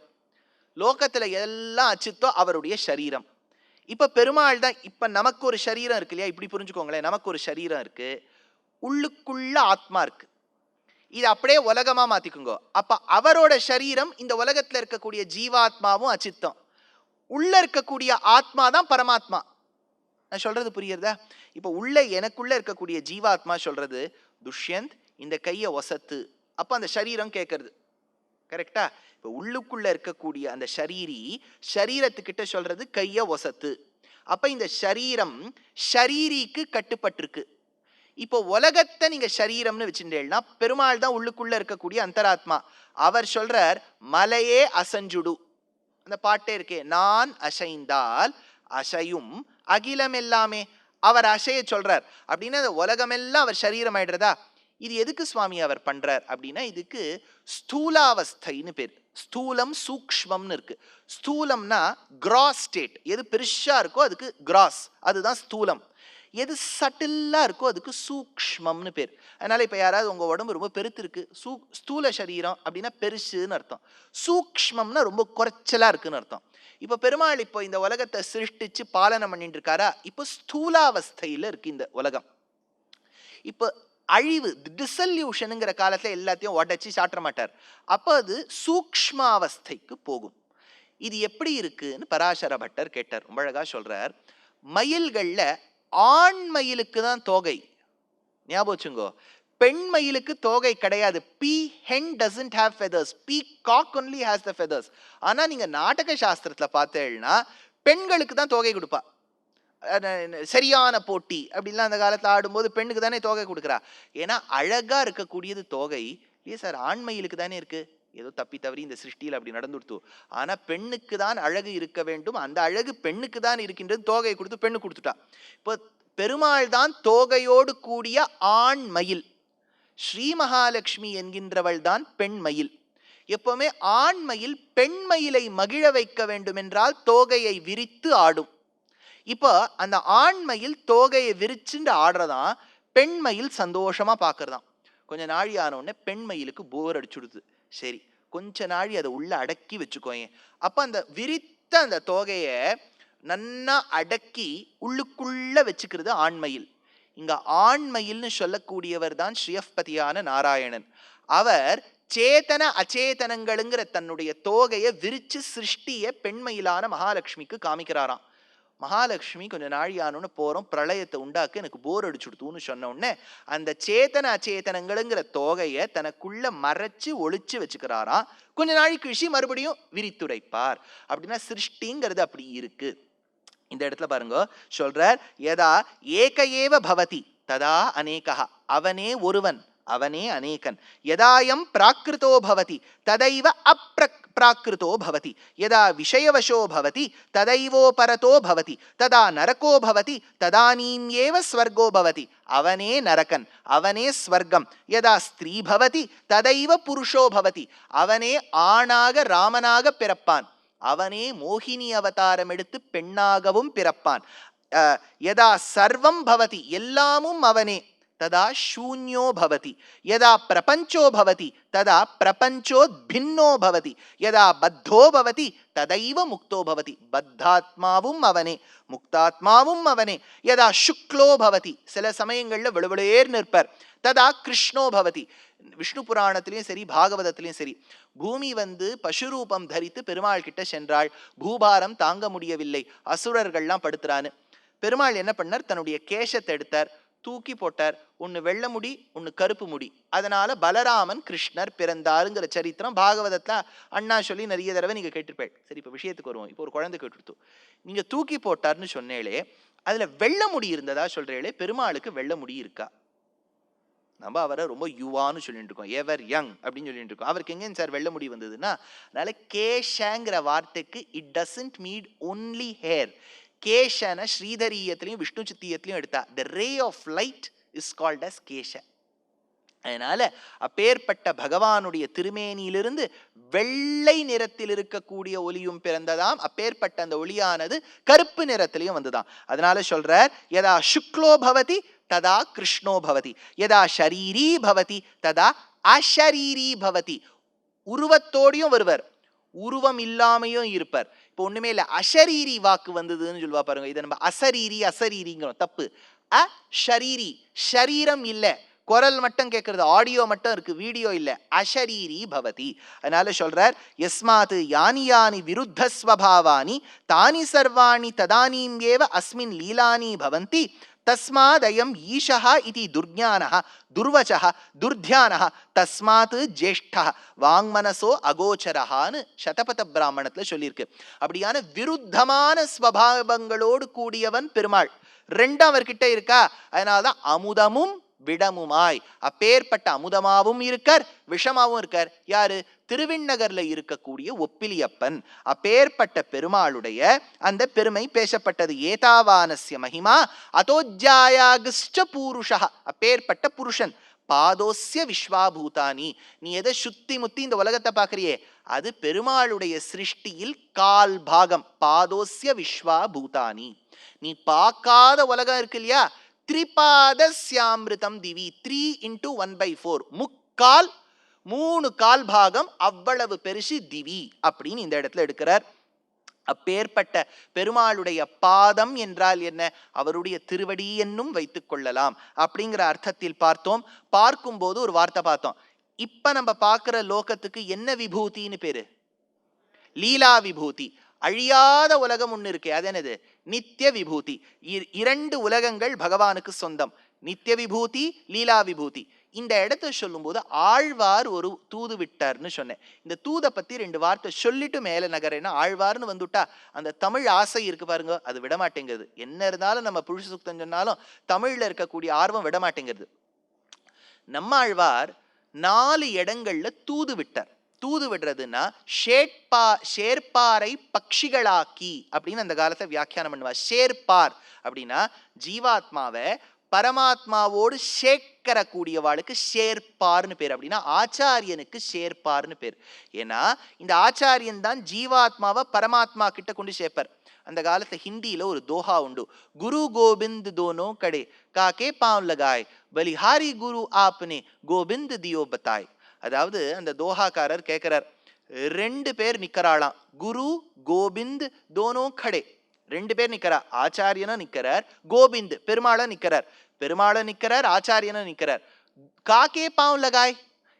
லோகத்துல எல்லாம் அச்சித்தோ அவருடைய சரீரம். இப்ப பெருமாள் தான். இப்ப நமக்கு ஒரு சரீரம் இருக்கு இல்லையா? இப்படி புரிஞ்சுக்கோங்களேன். நமக்கு ஒரு சரீரம் இருக்கு, உள்ளுக்குள்ள ஆத்மா இருக்கு. இது அப்படியே உலகமா மாத்திக்குங்க. அப்ப அவரோட சரீரம் இந்த உலகத்துல இருக்கக்கூடிய ஜீவாத்மாவும் அச்சித்தம். உள்ள இருக்கக்கூடிய ஆத்மா தான் பரமாத்மா. நான் சொல்றது புரியுறதா? இப்ப உள்ள எனக்குள்ள இருக்கக்கூடிய ஜீவாத்மா சொல்றது, துஷ்யந்த் இந்த கையை ஒசத்து. அப்ப அந்த சரீரம் கேட்கறது. கரெக்டா? இப்ப உள்ளுக்குள்ள இருக்கக்கூடிய அந்த சரீரி சரீரத்துக்கிட்ட சொல்றது கைய ஒசத்து. அப்ப இந்த சரீரம் ஷரீரிக்கு கட்டுப்பட்டிருக்கு. இப்போ உலகத்தை நீங்க சரீரம்னு வச்சுட்டேன்னா பெருமாள் தான் உள்ளுக்குள்ள இருக்கக்கூடிய அந்தராத்மா. அவர் சொல்றார், மலையே அசஞ்சுடு. அந்த பாட்டே இருக்கே, நான் அசைந்தால் அசையும் அகிலம் எல்லாமே. அவர் அசைய சொல்றார் அப்படின்னா அந்த உலகமெல்லாம் அவர் சரீரம் ஆயிடுறதா? இது எதுக்கு சுவாமி அவர் பண்றார் அப்படின்னா, இதுக்கு ஸ்தூலாவஸ்தைன்னு பேர். ஸ்தூலம் சூக்ஷ்மம்னு இருக்கு. ஸ்தூலம்னா கிராஸ் ஸ்டேட். எது பெருசா இருக்கோ அதுக்கு கிராஸ், அதுதான் ஸ்தூலம். எது சட்டில்லா இருக்கோ அதுக்கு சூக்ஷ்மம்னு பேர். அதனால இப்ப யாராவது உங்க உடம்பு ரொம்ப பெருத்து இருக்கு, ஸ்தூல சரீரம் அப்படின்னா பெருசுன்னு அர்த்தம். சூக்ஷ்மம்னா ரொம்ப குறைச்சலா இருக்குன்னு அர்த்தம். இப்ப பெருமாள் இப்போ இந்த உலகத்தை சிருஷ்டிச்சு பாலனம் பண்ணிட்டு இருக்காரா? இப்போ ஸ்தூலாவஸ்தையில இருக்கு இந்த உலகம். இப்போ அழிவு, டிசல்யூஷனுங்கிற காலத்துல எல்லாத்தையும் உடைச்சு சாற்ற மாட்டார். அப்ப அது சூக்ஷ்மாவஸ்தைக்கு போகும். இது எப்படி இருக்குன்னு பராசர பட்டர் கேட்டார். ரொம்ப அழகா சொல்றார். மயில்கள்ல ஆண் மயிலுக்கு தான் தோகை. ஞாபகம் வச்சுங்கோ. பெண் மயிலுக்கு தோகை கிடையாது. பீ Hen doesn't have feathers. Peacock only has the feathers. ஆனா நீங்க நாடக சாஸ்திரத்துல பார்த்தேன்னா பெண்களுக்கு தான் தோகை கொடுப்பா. சரியான போட்டி அப்படின்லாம் அந்த காலத்துல ஆடும்போது பெண்ணுக்கு தானே தோகை கொடுக்குறா. ஏன்னா அழகா இருக்கக்கூடியது தோகை. இல்லையே சார், ஆண்மயிலுக்கு தானே இருக்கு. ஏதோ தப்பி தவறி இந்த சிருஷ்டியில் அப்படி நடந்துடுத்து. ஆனா பெண்ணுக்கு தான் அழகு இருக்க வேண்டும். அந்த அழகு பெண்ணுக்கு தான் இருக்கின்றது. தோகையை கொடுத்து பெண்ணு கொடுத்துட்டா. இப்போ பெருமாள் தான் தோகையோடு கூடிய ஆண் மயில். ஸ்ரீ மகாலட்சுமி என்கின்றவள் தான் பெண் மயில். எப்பவுமே ஆண் மயில் பெண் மயிலை மகிழ வைக்க வேண்டும் என்றால் தோகையை விரித்து ஆடும். இப்போ அந்த ஆண் மயில் தோகையை விரிச்சுட்டு ஆடுறதான், பெண் மயில் சந்தோஷமா பாக்குறதான். கொஞ்ச நாழி ஆன உடனே பெண் மயிலுக்கு போர் அடிச்சுடுது. சரி, கொஞ்ச நாழி அதை உள்ள அடக்கி வச்சுக்கோங்க. அப்ப அந்த விரித்த அந்த தோகைய நன்னா அடக்கி உள்ளுக்குள்ள வச்சுக்கிறது ஆண்மயில். இங்க ஆண்மயில்னு சொல்லக்கூடியவர் தான் ஸ்ரீயப்பதியான நாராயணன். அவர் சேத்தன அச்சேதனங்களுங்கிற தன்னுடைய தோகையை விரிச்சு சிருஷ்டிய பெண்மயிலான மகாலட்சுமிக்கு காமிக்கிறாராம். மகாலட்சுமி கொஞ்ச நாழியானு போறோம், பிரளயத்தை உண்டாக்கு, எனக்கு போர் அடிச்சுடுத்துன்னு சொன்ன உடனே அந்த சேத்தன அச்சேதனங்களுங்கிற தோகையை தனக்குள்ள மறைச்சு ஒளிச்சு வச்சுக்கிறாராம். கொஞ்ச நாளைக்கு கழிச்சு மறுபடியும் விரித்துரைப்பார். அப்படின்னா சிருஷ்டிங்கிறது அப்படி இருக்கு. இந்த இடத்துல பாருங்க சொல்றார், யதா ஏக ஏவ பவதி ததா அநேகா. அவனே ஒருவன், அவனே அநேகன். யதாயம் பிராகிருதோ பவதி ததைவ அப்ராகிருதோ பவதி. யதா விஷயவசோ பவதி ததைவோபரதோ பவதி. ததா நரகோ பவதி ததானீம்யேவ ஸ்வர்கோ பவதி. அவனே நரகன், அவனே ஸ்வர்க்கம். யதா ஸ்திரீ பவதி ததைவ புருஷோ பவதி. அவனே ஆணாக ராமனாக பிறப்பான். அவனே மோகினி அவதாரம் எடுத்து பெண்ணாகவும் பிறப்பான். யதா சர்வம் பவதி, எல்லாமும் அவனே. ததா சூன்யோ பவதி. யதா பிரபஞ்சோ பவதி ததா பிரபஞ்சோத்பின்னோ பவதி. யதா பத்தோ பவதி ததைவ முக்தோ பவதி. பத்தாத்மாவும் அவனே, முக்தாத்மாவும் அவனே. யதா சுக்லோ பவதி, சில சமயங்கள்ல விழுவிளேர் நிற்பர். ததா கிருஷ்ணோ பவதி. விஷ்ணு புராணத்திலையும் சரி பாகவதத்திலையும் சரி, பூமி பசுரூபம் தரித்து பெருமாள் கிட்ட சென்றாள். பூபாரம் தாங்க முடியவில்லை, அசுரர்கள்லாம் படுத்துறான்னு. பெருமாள் என்ன பண்ணார், தன்னுடைய கேசத்தை எடுத்தார், தூக்கி போட்டார். ஒன்னு வெள்ளை முடி, ஒன்னு கருப்பு முடி. அதனால பலராமன் கிருஷ்ணர் பிறந்தாருங்கிற சரித்திரம் பாகவதத்துல அண்ணா சொல்லி நிறைய தடவை நீங்க கேட்டிருப்பேன். சரி, இப்ப விஷயத்துக்கு வருவோம். இப்போ ஒரு குழந்தை கேட்டுடுத்து, நீங்க தூக்கி போட்டார்னு சொன்னேளே, அதுல வெள்ளை முடி இருந்ததா சொல்றேளே, பெருமாளுக்கு வெள்ளை முடி இருக்கா? நம்ம அவரை ரொம்ப யுவான்னு சொல்லிட்டு இருக்கோம், எவர் யங் அப்படின்னு சொல்லிட்டு இருக்கோம். அவருக்கு எங்க சார் வெள்ள முடி வந்ததுன்னா, அதனால கேஷங்கிற வார்த்தைக்கு it doesn't mean only hair. கேஷன ஸ்ரீதரியத்திலையும் விஷ்ணு சித்தியத்திலையும் எடுத்தா the ray of light is called as கேஷ. அதனால அப்பேற்பட்ட பகவானுடைய திருமேனியிலிருந்து வெள்ளை நிறத்தில் இருக்கக்கூடிய ஒளியும் பிறந்ததாம். அப்பேற்பட்ட அந்த ஒளியானது கருப்பு நிறத்திலையும் வந்துதான். அதனால சொல்றார், யதா சுக்லோ பவதி ததா கிருஷ்ணோ பவதி. யதா ஷரீரீ பவதி ததா அஷரீரீ பவதி. உருவத்தோடையும் வருவர், உருவம் இல்லாமையும் இருப்பார். இப்போ ஒண்ணுமே இல்லை, அஷரீரி வாக்கு வந்ததுன்னு சொல்லுவா பாருங்க. இதை நம்ம அசரீரி அசரீரிங்கிறோம், தப்பு. அஷரீரி, ஷரீரம் இல்லை, குரல் மட்டும் கேட்கறது, ஆடியோ மட்டும் இருக்கு, வீடியோ இல்லை. அஷரீரி பவதி. அதனால சொல்றார், யஸ்மாத் யானி யானி விருத்த ஸ்வபாவானி தானி சர்வாணி ததானீம்யேவ அஸ்மின் லீலானி பவந்தி தஸ்மாதயம் ஈஷஹ இதி துர்ஞானஹ துர்வசஹ துர்த்தியானஹ தஸ்மாத் ஜேஷ்டஹ வாங்மனசோ அகோச்சரஹான்னு சதபத பிராமணத்துல சொல்லியிருக்கு. அப்படியான விருத்தமான ஸ்வபாவங்களோடு கூடியவன் பெருமாள். ரெண்டும் அவர்கிட்ட இருக்கா. அதனால்தான் அமுதமும் விடமுமாய், அப்பேற்பட்ட அமுதமாவும் இருக்கார், விஷமாவும் இருக்கார். யாரு? திருவிண்ணகர்ல இருக்கக்கூடிய ஒப்பிலியப்பன். அப்பேற்பட்ட பெருமாளுடைய அந்த பெருமை பேசப்பட்டது. ஏதாவானஸ்ய மகிமா அதோஜ்யாயாகிஷ்ட பூருஷா. அப்பேற்பட்ட புருஷன். பாதோஸ்ய விஸ்வாபூதானி. நீ எதை சுத்தி முத்தி இந்த உலகத்தை பார்க்கறியே, அது பெருமாளுடைய சிருஷ்டியில் கால் பாகம். பாதோஸ்ய விஸ்வாபூதானி. நீ பார்க்காத உலகம் இருக்கு இல்லையா, திரிபாதஸ்யாமிருதம் திவி. 3 into 1/4, முக்கால் 3 கால் பாகம், அவ்வளவு பெருசு திவி அப்படின்னு இந்த இடத்துல எடுக்கிறார். அப்பேற்பட்ட பெருமாளுடைய பாதம் என்றால் என்ன? அவருடைய திருவடி என்னும் வைத்துக் கொள்ளலாம் அப்படிங்கிற அர்த்தத்தில் பார்த்தோம். பார்க்கும்போது ஒரு வார்த்தை பார்த்தோம். இப்ப நம்ம பார்க்கிற லோகத்துக்கு என்ன விபூதின்னு பேரு? லீலா விபூதி. அழியாத உலகம் ஒண்ணு இருக்கு, அது என்னது? நித்திய விபூதி. 2 உலகங்கள் பகவானுக்கு சொந்தம், நித்திய விபூதி, லீலா விபூதி. இந்த இடத்தை சொல்லும் போது ஆழ்வார் ஒரு தூது விட்டார்னு சொன்னேன். இந்த தூதை பத்தி 2 வார்த்தை சொல்லிட்டு மேல நகரேன்னா, ஆழ்வார்னு வந்துட்டா அந்த தமிழ் ஆசை இருக்கு பாருங்க, அது விடமாட்டேங்கிறது. என்ன இருந்தாலும் நம்ம புருஷ சுத்தம் சொன்னாலும் தமிழ்ல இருக்கக்கூடிய ஆர்வம் விடமாட்டேங்கிறது. நம்ம ஆழ்வார் 4 இடங்கள்ல தூது விட்டார். தூது விடுறதுன்னா ஷேர்பாரை பட்சிகளாக்கி அப்படின்னு அந்த காலத்தை வியாக்கியானம் பண்ணுவா. ஷேர்பார் அப்படின்னா ஜீவாத்மாவை பரமாத்மாவோடு சேர்க்கிற கூடியவாளுக்கு ஷேர்பார்னு பேர். அப்படின்னா ஆச்சாரியனுக்கு ஷேர்பார்னு பேர். ஏன்னா இந்த ஆச்சாரியன் தான் ஜீவாத்மாவை பரமாத்மா கிட்ட கொண்டு சேர்ப்பார். அந்த காலத்துல ஹிந்தியில ஒரு தோஹா உண்டு, குரு கோபிந்த் தோனோ கடே காக்கே பாவ் லகாய் பலிஹாரி குரு ஆப்னே கோபிந்த் தியோ பத்தாய். அதாவது அந்த தோஹாக்காரர் கேட்கிறார், 2 பேர் நிக்கறாளாம், குரு கோபிந்த் தோனோ கடே. 2 பேர் நிக்கிறா, ஆச்சாரியனும் நிக்கிறார், கோபிந்த் பெருமாளும் நிக்கிறார். பெருமாளும் நிக்கிறார், ஆச்சாரியனும் நிக்கிறார். காக்கே பாவ் லகாய்,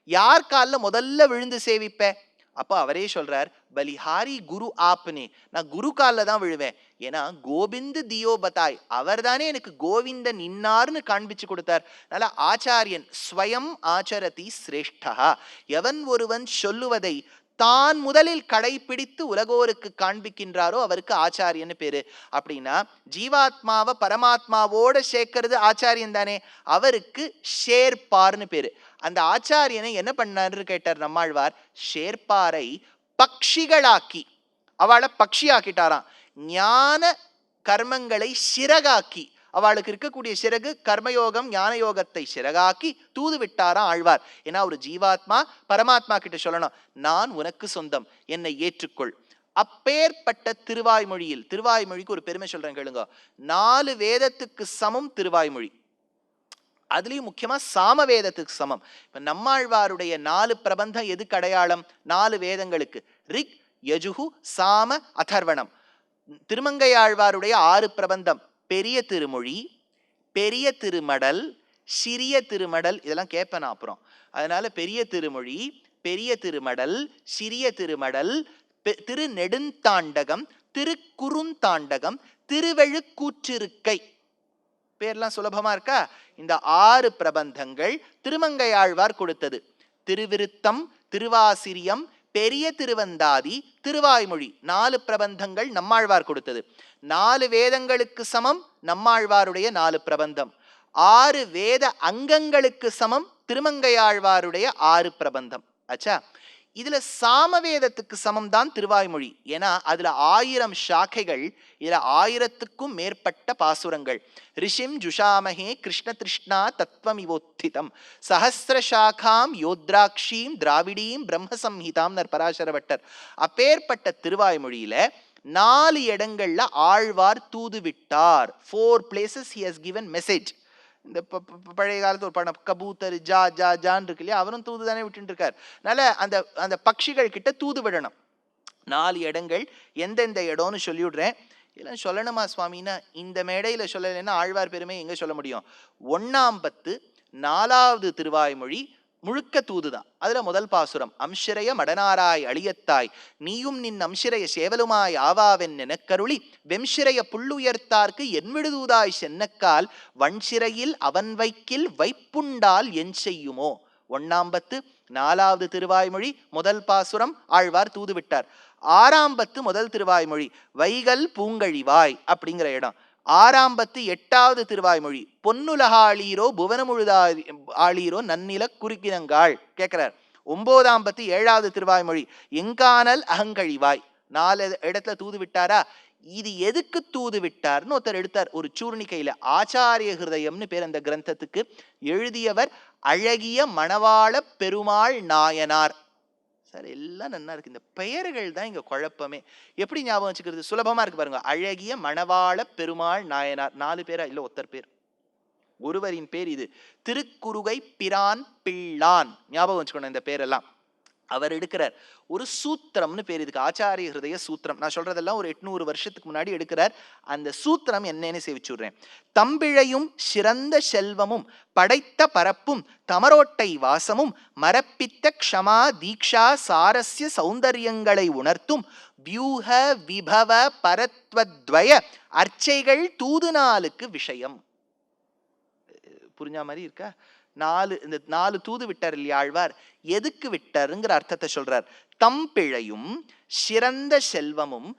யார் காலில் முதல்ல விழுந்து சேவிப்ப? அப்போ அவரே சொல்றார், பலிஹாரி குரு ஆப்னே, நான் குரு காலில் தான் விழுவேன். ஏன்னா கோபிந்த் தியோ பத்தாய், அவர் தானே எனக்கு கோவிந்தன் இன்னார்னு காண்பிச்சு கொடுத்தார். அதனால ஆச்சாரியன் ஸ்வயம் ஆச்சரதி சிரேஷ்டா. எவன் ஒருவன் சொல்லுவதை தான் முதலில் கடைபிடித்து உலகோருக்கு காண்பிக்கின்றாரோ அவருக்கு ஆச்சாரியன்னு பேரு. அப்படின்னா ஜீவாத்மாவை பரமாத்மாவோட சேர்க்கிறது ஆச்சாரியன் தானே, அவருக்கு ஷேர்பார்னு பேரு. அந்த ஆச்சாரியனை என்ன பண்ணாரு கேட்டார் நம்மாழ்வார். ஷேர்ப்பாரை பக்ஷிகளாக்கி, அவளை பக்ஷியாக்கிட்டாராம். ஞான கர்மங்களை சிறகாக்கி, அவளுக்கு இருக்கக்கூடிய சிறகு கர்மயோகம் ஞான யோகத்தை சிறகாக்கி தூது விட்டாராம் ஆழ்வார். ஏன்னா ஒரு ஜீவாத்மா பரமாத்மா கிட்ட சொல்லணும், நான் உனக்கு சொந்தம், என்னை ஏற்றுக்கொள். அப்பேற்பட்ட திருவாய்மொழியில், திருவாய்மொழிக்கு ஒரு பெருமை சொல்றேன் கேளுங்க. 4 வேதத்துக்கு சமம் திருவாய்மொழி. அதுலயும் முக்கியமா சாம வேதத்துக்கு சமம். இப்ப நம்மாழ்வாருடைய 4 பிரபந்தம் எதுக்கு அடையாளம்? 4 வேதங்களுக்கு. ரிக், யஜுகு, சாம, அதர்வணம். திருமங்கையாழ்வாருடைய 6 பிரபந்தம் பெரிய திருமொழி, பெரிய திருமடல், சிறிய திருமடல். இதெல்லாம் கேட்பேன் நான் அப்புறம். அதனால பெரிய திருமொழி, பெரிய திருமடல், சிறிய திருமடல், திருநெடுந்தாண்டகம், திருக்குறுந்தாண்டகம், திருவெழுக்கூற்றிருக்கை. பேர்லாம் சுலபமா இருக்கா? இந்த 6 பிரபந்தங்கள் திருமங்கையாழ்வார் கொடுத்தது. திருவிருத்தம், திருவாசிரியம், பெரிய திருவந்தாதி, திருவாய்மொழி 4 பிரபந்தங்கள் நம்மாழ்வார் கொடுத்தது. 4 வேதங்களுக்கு சமம் நம்மாழ்வாருடைய 4 பிரபந்தம். 6 வேத அங்கங்களுக்கு சமம் திருமங்கையாழ்வாருடைய 6 பிரபந்தம். ஆச்சா? இதுல சாமவேதத்துக்கு சமம் தான் திருவாய்மொழி. ஏன்னா அதுல 1000 சாக்கைகள், இதுல 1000க்கும் மேற்பட்ட பாசுரங்கள். ரிஷிம் ஜுஷாமஹே கிருஷ்ண திருஷ்ணா தத்வம் இவோத்திதம் சஹஸ்ர சாக்காம் யோத்ராட்சீம் திராவிடீம் பிரம்ம சம்ஹிதாம் பராசரவட்டர். அப்பேற்பட்ட திருவாய்மொழியில 4 இடங்கள்ல ஆழ்வார் தூது விட்டார். 4 places he has given message. இந்த பழைய காலத்து ஒரு படம் கபூத்தர் ஜா ஜா ஜான் இருக்கு இல்லையா, அவரும் தூது தானே விட்டு இருக்கார். அதனால அந்த பட்சிகள் கிட்ட தூது விடணும். 4 இடங்கள் எந்தெந்த இடம்னு சொல்லிவிடுறேன். இதெல்லாம் சொல்லணுமா சுவாமின்னா, இந்த மேடையில சொல்லலைன்னா ஆழ்வார் பெருமை எங்க சொல்ல முடியும்? 1ஆம் பத்து 4வது திருவாய்மொழி முழுக்க தூதுதான். அதுல முதல் பாசுரம், அம்சிரைய மடனாராய் அழியத்தாய் நீயும் நின் அம்சிரைய சேவலுமாய் ஆவாவென் எனக்கருளி வெம்சிரைய புள்ளுயர்த்தார்க்கு என் விடுதூதாய் சென்னக்கால் வன்சிறையில் அவன் வைக்கில் வைப்புண்டால் என் செய்யுமோ. 1ஆம் பத்து 4வது திருவாய்மொழி முதல் பாசுரம் ஆழ்வார் தூது விட்டார். 6ஆம் பத்து முதல் திருவாய்மொழி வைகல் பூங்கழிவாய் அப்படிங்கிற இடம். 6ஆம் பத்து 8வது திருவாய்மொழி பொன்னுலகாளீரோ புவனமுழுதா ஆளீரோ நன்னில குறுக்கினங்காள் கேட்கிறார். 9ஆம் பத்து 7வது திருவாய்மொழி எங்கானல் அகங்கழிவாய். 4 இடத்துல தூது விட்டாரா? இது எதுக்கு தூது விட்டார்னு ஒருத்தர் எடுத்தார் ஒரு சூர்ணிக்கையில. ஆச்சாரிய ஹிருதயம்னு பேர் அந்த கிரந்தத்துக்கு. எழுதியவர் அழகிய மணவாள பெருமாள் நாயனார். சார் எல்லாம் நல்லா இருக்கு, இந்த பெயர்கள் தான் இங்க குழப்பமே. எப்படி ஞாபகம் வச்சுக்கிறது? சுலபமா இருக்கு பாருங்க. அழகிய மணவாள பெருமாள் நாயனார். 4 பேரா? இல்ல ஒருத்தர் பேர், ஒருவரின் பேர் இது. திருக்குறுகை பிரான் பிள்ளான். ஞாபகம் வச்சுக்கணும் இந்த பேரெல்லாம். அவர் எடுக்கிறார் ஒரு சூத்திரம்னு பேர் இதுக்கு, ஆச்சாரிய ஹிருதய சூத்திரம். நான் சொல்றதெல்லாம் ஒரு 800 வருஷத்துக்கு முன்னாடி எடுக்கிறார். அந்த சூத்திரம் என்னன்னு சேவிச்சுடுறேன். தம்பிழையும் சிறந்த செல்வமும் படைத்த பரப்பும் தமரோட்டை வாசமும் மரப்பித்த க்ஷமா தீக்ஷா சாரஸ்ய சௌந்தரியங்களை உணர்த்தும் வியூக விபவ பரத்வத்வய அர்ச்சைகள் தூது நாளுக்கு விஷயம். புரிஞ்சா மாதிரி இருக்கா? 4 தூது விட்டார் இல்லையா ஆழ்வார்? எதுக்கு விட்டாருங்கிற அர்த்தத்தை சொல்றார். தம்பிழையும் சிறந்த செல்வமும்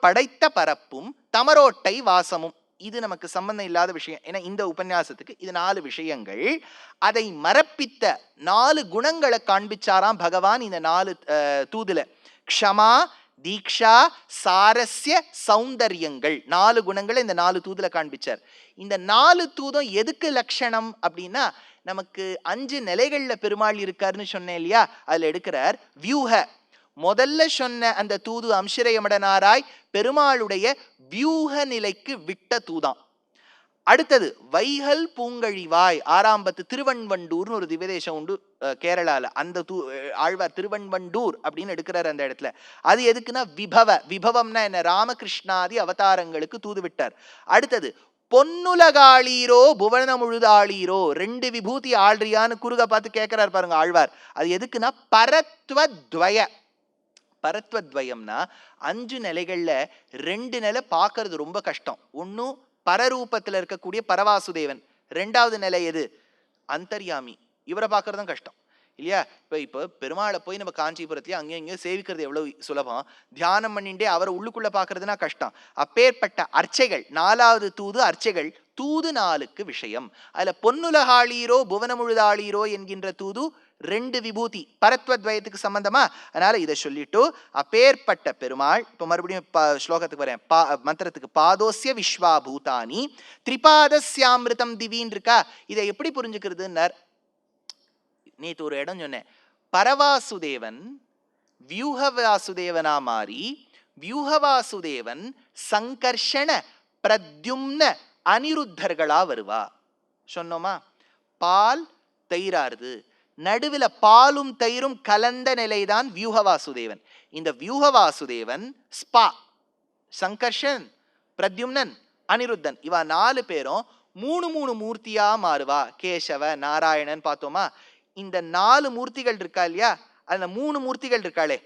படைத்த பரப்பும் தமரோட்டை வாசமும். இது நமக்கு சம்பந்தம் இல்லாத விஷயம். ஏன்னா இந்த உபன்யாசத்துக்கு இது 4 விஷயங்கள். அதை மரப்பித்த 4 குணங்களை காண்பிச்சாராம் பகவான் இந்த 4 தூதுல. க்ஷமா தீக்ஷா சாரஸ்ய சௌந்தரியங்கள் 4 குணங்களை இந்த 4 தூதுல காண்பிச்சார். இந்த 4 தூதும் எதுக்கு லட்சணம் அப்படின்னா, நமக்கு 5 நிலைகள்ல பெருமாள் இருக்காருன்னு சொன்னேன் இல்லையா, அதுல எடுக்கிறார் வியூக. முதல்ல சொன்ன அந்த தூது அம்சிரையமடனாராய் பெருமாளுடைய வியூக நிலைக்கு விட்ட தூதாம். அடுத்தது வைகல் பூங்கழிவாய். 6ஆம் பத்து திருவன்வண்டூர்னு ஒரு திவ்யதேசம் உண்டு கேரளால. அந்த ஆழ்வார் திருவன்வண்டூர் அப்படின்னு எடுக்கிறார் அந்த இடத்துல. அது எதுக்குன்னா விபவ. விபவம்னா என்ன? ராமகிருஷ்ணாதி அவதாரங்களுக்கு தூது விட்டார். அடுத்தது பொன்னுலகாளீரோ புவன முழுதாளீரோ. 2 விபூதி ஆள்றியான்னு குறுக பார்த்து கேட்கிறார் பாருங்க ஆழ்வார். அது எதுக்குன்னா பரத்வத்வய. பரத்வத்வயம்னா 5 நிலைகள்ல 2 நிலை பார்க்கறது ரொம்ப கஷ்டம். ஒன்னும் பரரூபத்தில் இருக்கக்கூடிய பரவாசுதேவன். 2வது நிலை எது? அந்தர்யாமி. இவரை பார்க்கறதும் கஷ்டம் இல்லையா? இப்போ பெருமாளை போய் நம்ம காஞ்சிபுரத்துலயே அங்கேயும் இங்கேயும் சேவிக்கிறது எவ்வளவு சுலபம். தியானம் பண்ணிண்டே அவரை உள்ளுக்குள்ள பார்க்கறதுனா கஷ்டம். அப்பேற்பட்ட அர்ச்சைகள் 4வது தூது அர்ச்சைகள் தூது நாளுக்கு விஷயம். அதுல பொன்னுலகாளீரோ புவனமுழுதாளீரோ என்கின்ற தூது 2 விபூதி பரத்வத்வயத்துக்கு சம்பந்தமா. அதனால இதை சொல்லிட்டு அப்பேற்பட்ட பெருமாள் இப்ப மறுபடியும் ஸ்லோகத்துக்கு வரேன், மந்திரத்துக்கு. பாதோஸ்ய விஸ்வா பூதானி திரிபாதஸ்யாமிருதம் திவின்னு இருக்கா. இதை எப்படி புரிஞ்சுக்கிறதுன்னர், நேற்று ஒரு இடம் சொன்னேன். பரவாசுதேவன் வியூகவாசுதேவனா மாறி வியூகவாசுதேவன் சங்கர்ஷண பிரத்யும்ன அனிருத்தர்களா வருவா சொன்னோமா. பால் தயிராருது, நடுவில் பாலும் தயிரும் கலந்த நிலைதான் வியூகவாசுதேவன். இந்த வியூகவாசுதேவன் ஸ்பா சங்கர்ஷன் பிரத்யும்னன் அனிருத்தன் இவா 4 பேரும் 3 மூர்த்தியா மாறுவா. கேசவ நாராயணன் பார்த்தோமா. இந்த 4 மூர்த்திகள் இருக்கா இல்லையா, அதுல 3 மூர்த்திகள் இருக்காளே,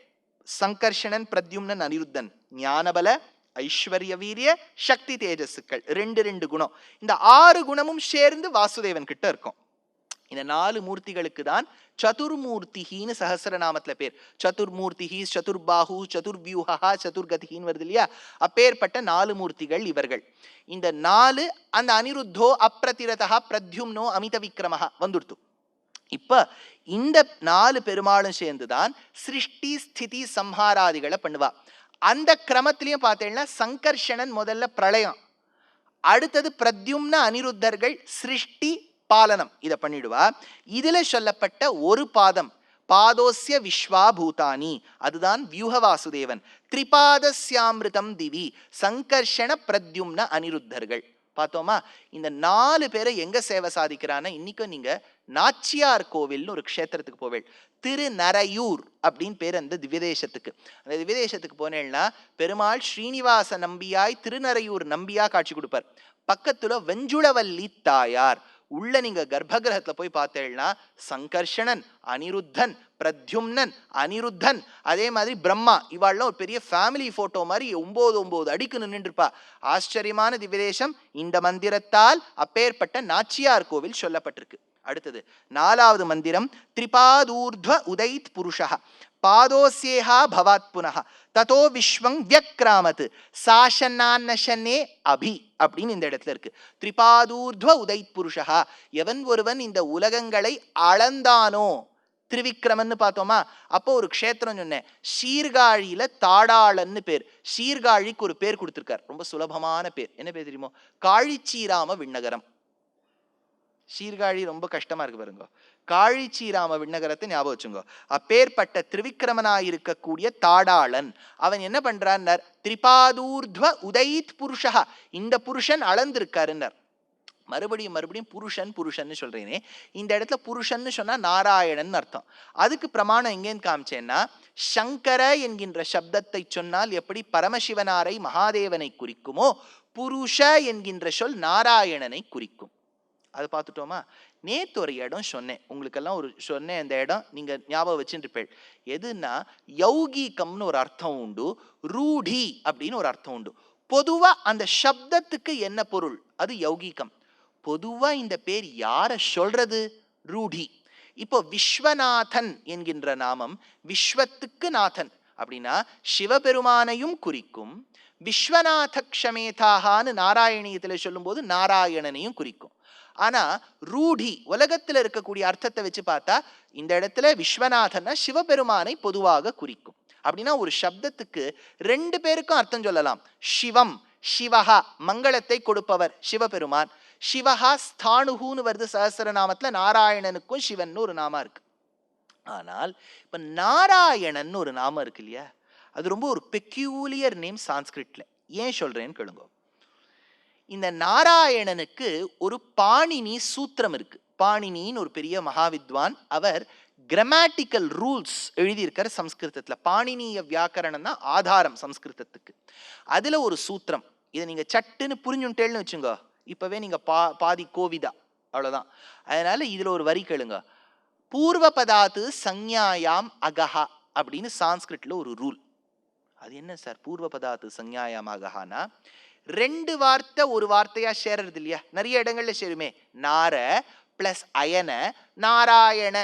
சங்கர்ஷணன் பிரத்யும்னன் அனிருத்தன், ஞானபல ஐஸ்வர்ய வீரிய சக்தி தேஜஸுக்கள் 2 குணம். இந்த 6 குணமும் சேர்ந்து வாசுதேவன் கிட்ட இருக்கும். இந்த 4 மூர்த்திகளுக்கு தான் சதுர்மூர்த்திகின்னு சஹஸ்ரநாமத்துல பேர். சதுர்மூர்த்திகி, சதுர்பாஹு, சதுர்வியூஹா, சதுர்கதிகின்னு வருது இல்லையா. அப்பேற்பட்ட 4 மூர்த்திகள் இவர்கள். இந்த 4 அந்த அனிருத்தோ அப்ரதிரதா பிரத்யும்னோ அமித விக்ரமஹா வந்துடுத்து. இப்ப இந்த 4 பெருமாளும் சேர்ந்துதான் சிருஷ்டி ஸ்திதி சம்ஹாராதிகளை பண்ணுவா. அந்த கிரமத்திலையும் பார்த்தீங்கன்னா சங்கர்ஷணன் முதல்ல பிரளயம், அடுத்தது பிரத்யும்ன அனிருத்தர்கள் சிருஷ்டி பாலனம் இதை பண்ணிடுவா. இதுல சொல்லப்பட்ட ஒரு பாதம் பாதோஸ்ய விஸ்வா பூதானி, அதுதான் வியூகவாசுதேவன். திரிபாதஸ்யாமிருதம் திவி சங்கர்ஷண பிரத்யும்ன அனிருத்தர்கள் பார்த்தோமா. இந்த 4 பேரை எங்க சேவை சாதிக்கிறான்னா, இன்னைக்கும் நீங்க நாச்சியார் கோவில்னு ஒரு க்ஷேத்திரத்துக்கு போவேள். திருநரையூர் அப்படின்னு பேர் அந்த திவ்யதேசத்துக்கு. அந்த திவ்யதேசத்துக்கு போனேன்னா பெருமாள் ஸ்ரீனிவாச நம்பியாய் திருநரையூர் நம்பியா காட்சி கொடுப்பார். பக்கத்துல வெஞ்சுளவல்லி தாயார். உள்ள நீங்க கர்ப்பகிரகத்துல போய் பார்த்தேன்னா சங்கர்ஷணன் அனிருத்தன் பிரத்யும்னன் அனிருத்தன், அதே மாதிரி பிரம்மா, இவாள்லாம் ஒரு பெரிய ஃபேமிலி போட்டோ மாதிரி 9 அடிக்கு நின்று இருப்பா. ஆச்சரியமான திவ்யதேசம். இந்த மந்திரத்தால் அப்பேற்பட்ட நாச்சியார் கோவில் சொல்லப்பட்டிருக்கு. அடுத்தது 4வது மந்திரம் திரிபாதூர்த்வ உதைத் புருஷா பாதோஸ்யேஹா பவாத் புனஹ ததோ விஸ்வங் வியக்ராமத் சாஷன்னான்னஷனே அபி அப்படின்னு இந்த இடத்துல இருக்கு. திரிபாதூர்த்வ உதைத் புருஷா, எவன் ஒருவன் இந்த உலகங்களை அளந்தானோ, திரிவிக்ரமன்னு பார்த்தோமா. அப்போ ஒரு க்ஷேத்திரம் சொன்னேன், சீர்காழியில தாடாளன்னு பேர். சீர்காழிக்கு ஒரு பேர் கொடுத்திருக்கார், ரொம்ப சுலபமான பேர். என்ன பேர் தெரியுமோ? காழிச்சீராம விண்ணகரம். சீர்காழி ரொம்ப கஷ்டமா இருக்கு பாருங்க. காழிச்சீராம விண்ணகரத்தை ஞாபகம் வச்சுங்க. அப்பேற்பட்ட திரிவிக்ரமனாயிருக்கக்கூடிய தாடாளன் அவன் என்ன பண்றான்? திரிபாதூர்த்வ உதைத் புருஷா, இந்த புருஷன் அளந்திருக்காருன்னர். மறுபடியும் புருஷன் சொல்றேனே, இந்த இடத்துல புருஷன் சொன்னா நாராயணன் அர்த்தம். அதுக்கு பிரமாணம் எங்கேன்னு காமிச்சேன்னா, சங்கர என்கின்ற சப்தத்தை சொன்னால் எப்படி பரமசிவனாரை மகாதேவனை குறிக்குமோ, புருஷ என்கின்ற சொல் நாராயணனை குறிக்கும். அது பார்த்துட்டோமா. நேத்து ஒரு இடம் சொன்னேன் உங்களுக்கெல்லாம், ஒரு சொன்னேன் அந்த இடம் நீங்க ஞாபகம் வச்சுருப்பேள். எதுன்னா யௌகீகம்னு ஒரு அர்த்தம் உண்டு, ரூடி அப்படின்னு ஒரு அர்த்தம் உண்டு. பொதுவா அந்த சப்தத்துக்கு என்ன பொருள்? அது யௌகீகம். பொதுவா இந்த பேர் யார சொல்றது? ரூடி. இப்போ விஸ்வநாதன் என்கின்ற நாமம் விஸ்வத்துக்கு நாதன் அப்படின்னா சிவபெருமானையும் குறிக்கும். விஸ்வநாத க்ஷமேதாகான்னு நாராயணியத்துல சொல்லும் போது நாராயணனையும் குறிக்கும். ஆனா ரூடி உலகத்துல இருக்கக்கூடிய அர்த்தத்தை வச்சு பார்த்தா இந்த இடத்துல விஸ்வநாதன் சிவபெருமானை பொதுவாக குறிக்கும். அப்படின்னா ஒரு சப்தத்துக்கு 2 பேருக்கும் அர்த்தம் சொல்லலாம். சிவம், சிவஹா மங்களத்தை கொடுப்பவர் சிவபெருமான். சிவஹா ஸ்தானுகுன்னு வருது சஹஸ்ரநாமத்துல. நாராயணனுக்கும் சிவன் ஒரு நாமம் இருக்கு. ஆனால் இப்ப நாராயணன் ஒரு நாமம் இருக்கு இல்லையா, அது ரொம்ப ஒரு பெக்யூலியர் நேம் சான்ஸ்கிரிட்ல. ஏன் சொல்றேன்னு கேளுங்க. இந்த நாராயணனுக்கு ஒரு பாணினி சூத்திரம் இருக்கு. பாணினின்னு ஒரு பெரிய மகாவித்வான், அவர் கிராமட்டிக்கல் ரூல்ஸ் எழுதியிருக்கார் சம்ஸ்கிருதத்துல. பாணினிய வியாக்கரணம் தான் ஆதாரம் சம்ஸ்கிருதத்துக்கு. அதுல ஒரு சூத்திரம், இதை நீங்க சட்டுன்னு புரிஞ்சுட்டேன்னு வச்சுங்க, இப்பவே நீங்க பாதி கோவிதா அவ்வளவுதான். அதனால இதுல ஒரு வரி கேளுங்க. பூர்வ பதாத்து சஞ்ஞாயாம் அகஹா அப்படின்னு சான்ஸ்கிரிட்ல ஒரு ரூல். அது என்ன சார் பூர்வ பதாத்து சஞ்ஞாயாம் அகஹானா? 2 வார்த்தை ஒரு வார்த்தையா சேருறது இல்லையா, நிறைய இடங்கள்ல சேருமே. நார பிளஸ் அயன நாராயண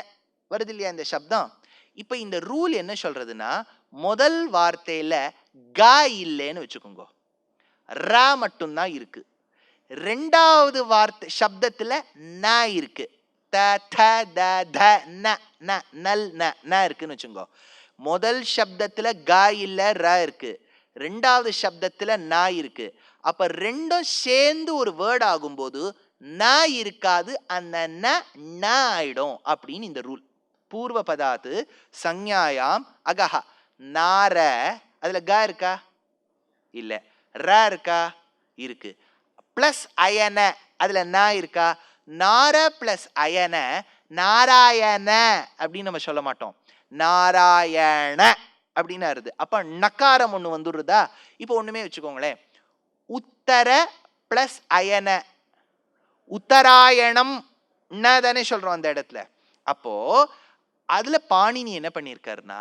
வருது இல்லையா இந்த சப்தம். இப்ப இந்த ரூல் என்ன சொல்றதுன்னா, முதல் வார்த்தையில க இல்லைன்னு வச்சுக்கோங்க, ரா மட்டும்தான் இருக்கு. ரெண்டாவது வார்த்தை சப்தத்துல ந இருக்கு. த த த த ந ந நல் ந ந இருக்குன்னு வச்சுக்கோ. முதல் சப்தத்துல க இல்ல ர இருக்கு, ரெண்டாவது சப்தத்துல ந இருக்கு. அப்ப ரெண்டும் சேர்ந்து ஒரு வேர்ட் ஆகும்போது ந இருக்காது, அந்த ந ந ஆயிடும் அப்படின்னு இந்த ரூல். பூர்வ பதாத்து சஞ்ஞாயாம் அகஹ. நார அதுல க இருக்கா? இல்ல. ர இருக்கா? இருக்கு. பிளஸ் அயன அதுல ந இருக்கா? நார பிளஸ் அயன நாராயண அப்படின்னு நம்ம சொல்ல மாட்டோம், நாராயண அப்படின்னு வருது. அப்ப நக்காரம் ஒண்ணு வந்துடுறதா? இப்ப ஒண்ணுமே வச்சுக்கோங்களேன், உத்தர பிளஸ் அயன உத்தராயணம் தானே சொல்றோம் அந்த இடத்துல. அப்போ அதுல பாணினி என்ன பண்ணிருக்காருன்னா,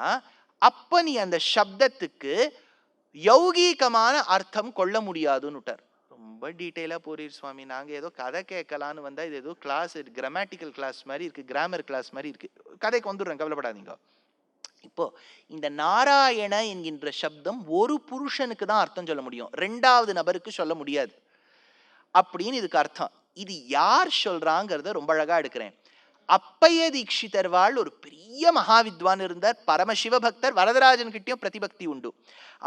அப்ப நீ அந்த சப்தத்துக்கு யௌகீகமான அர்த்தம் கொள்ள முடியாதுன்னுட்டார். ரொம்ப டீட்டெயிலா போறீர் சுவாமி, நாங்க ஏதோ கதை கேட்கலான்னு வந்தா இது ஏதோ கிளாஸ், கிராமட்டிக்கல் கிளாஸ் மாதிரி இருக்கு, கிராமர் கிளாஸ் மாதிரி இருக்கு. கதைக்கு வந்துடுறேன், கவலைப்படாதீங்க. இப்போ இந்த நாராயண என்கின்ற சப்தம் ஒரு புருஷனுக்கு தான் அர்த்தம் சொல்ல முடியும், ரெண்டாவது நபருக்கு சொல்ல முடியாது அப்படின்னு இதுக்கு அர்த்தம். இது யார் சொல்றாங்கிறத ரொம்ப அழகா எடுக்கிறேன். அப்பைய தீட்சிதர் வாழ் ஒரு பெரிய மகாவித்வான் இருந்தார், பரமசிவ பக்தர், வரதராஜன் கிட்டயும் பிரதிபக்தி உண்டு.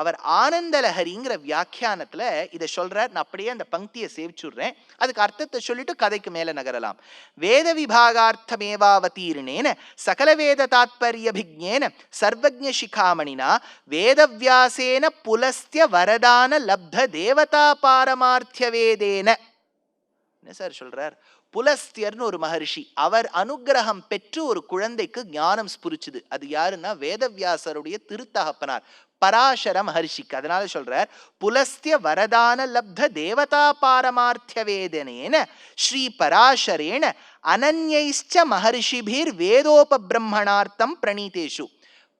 அவர் ஆனந்த லஹரிங்கிற வியாக்கியானத்துல இதை சொல்றார். நான் அப்படியே அந்த பங்கியை சேவிச்சுடுறேன், அதுக்கு அர்த்தத்தை சொல்லிட்டு கதைக்கு மேல நகரலாம். வேத விபாகார்த்தமேவாவதீர்ணேன சகல வேத தாத்பர்யபிஜ்ஞேன சர்வஜ்ஞ சிகாமணினா வேதவியாசேன புலஸ்திய வரதான லப்த தேவதா பாரமார்த்திய வேதேன. என்ன சார் சொல்றார்? புலஸ்தியர்னு ஒரு மகரிஷி, அவர் அனுகிரகம் பெற்று ஒரு குழந்தைக்கு ஞானம் ஸ்புரிச்சுது. அது யாருன்னா வேதவியாசருடைய திருத்தகப்பனார் பராசர மகர்ஷிக்கு. அதனால சொல்றார், புலஸ்திய வரதான லப்த தேவதா பாரமார்த்திய வேதனேன ஸ்ரீ பராசரேன அனன்யைச்ச மகர்ஷிபிர் வேதோபபிரம்மணார்த்தம் பிரணீதேஷு.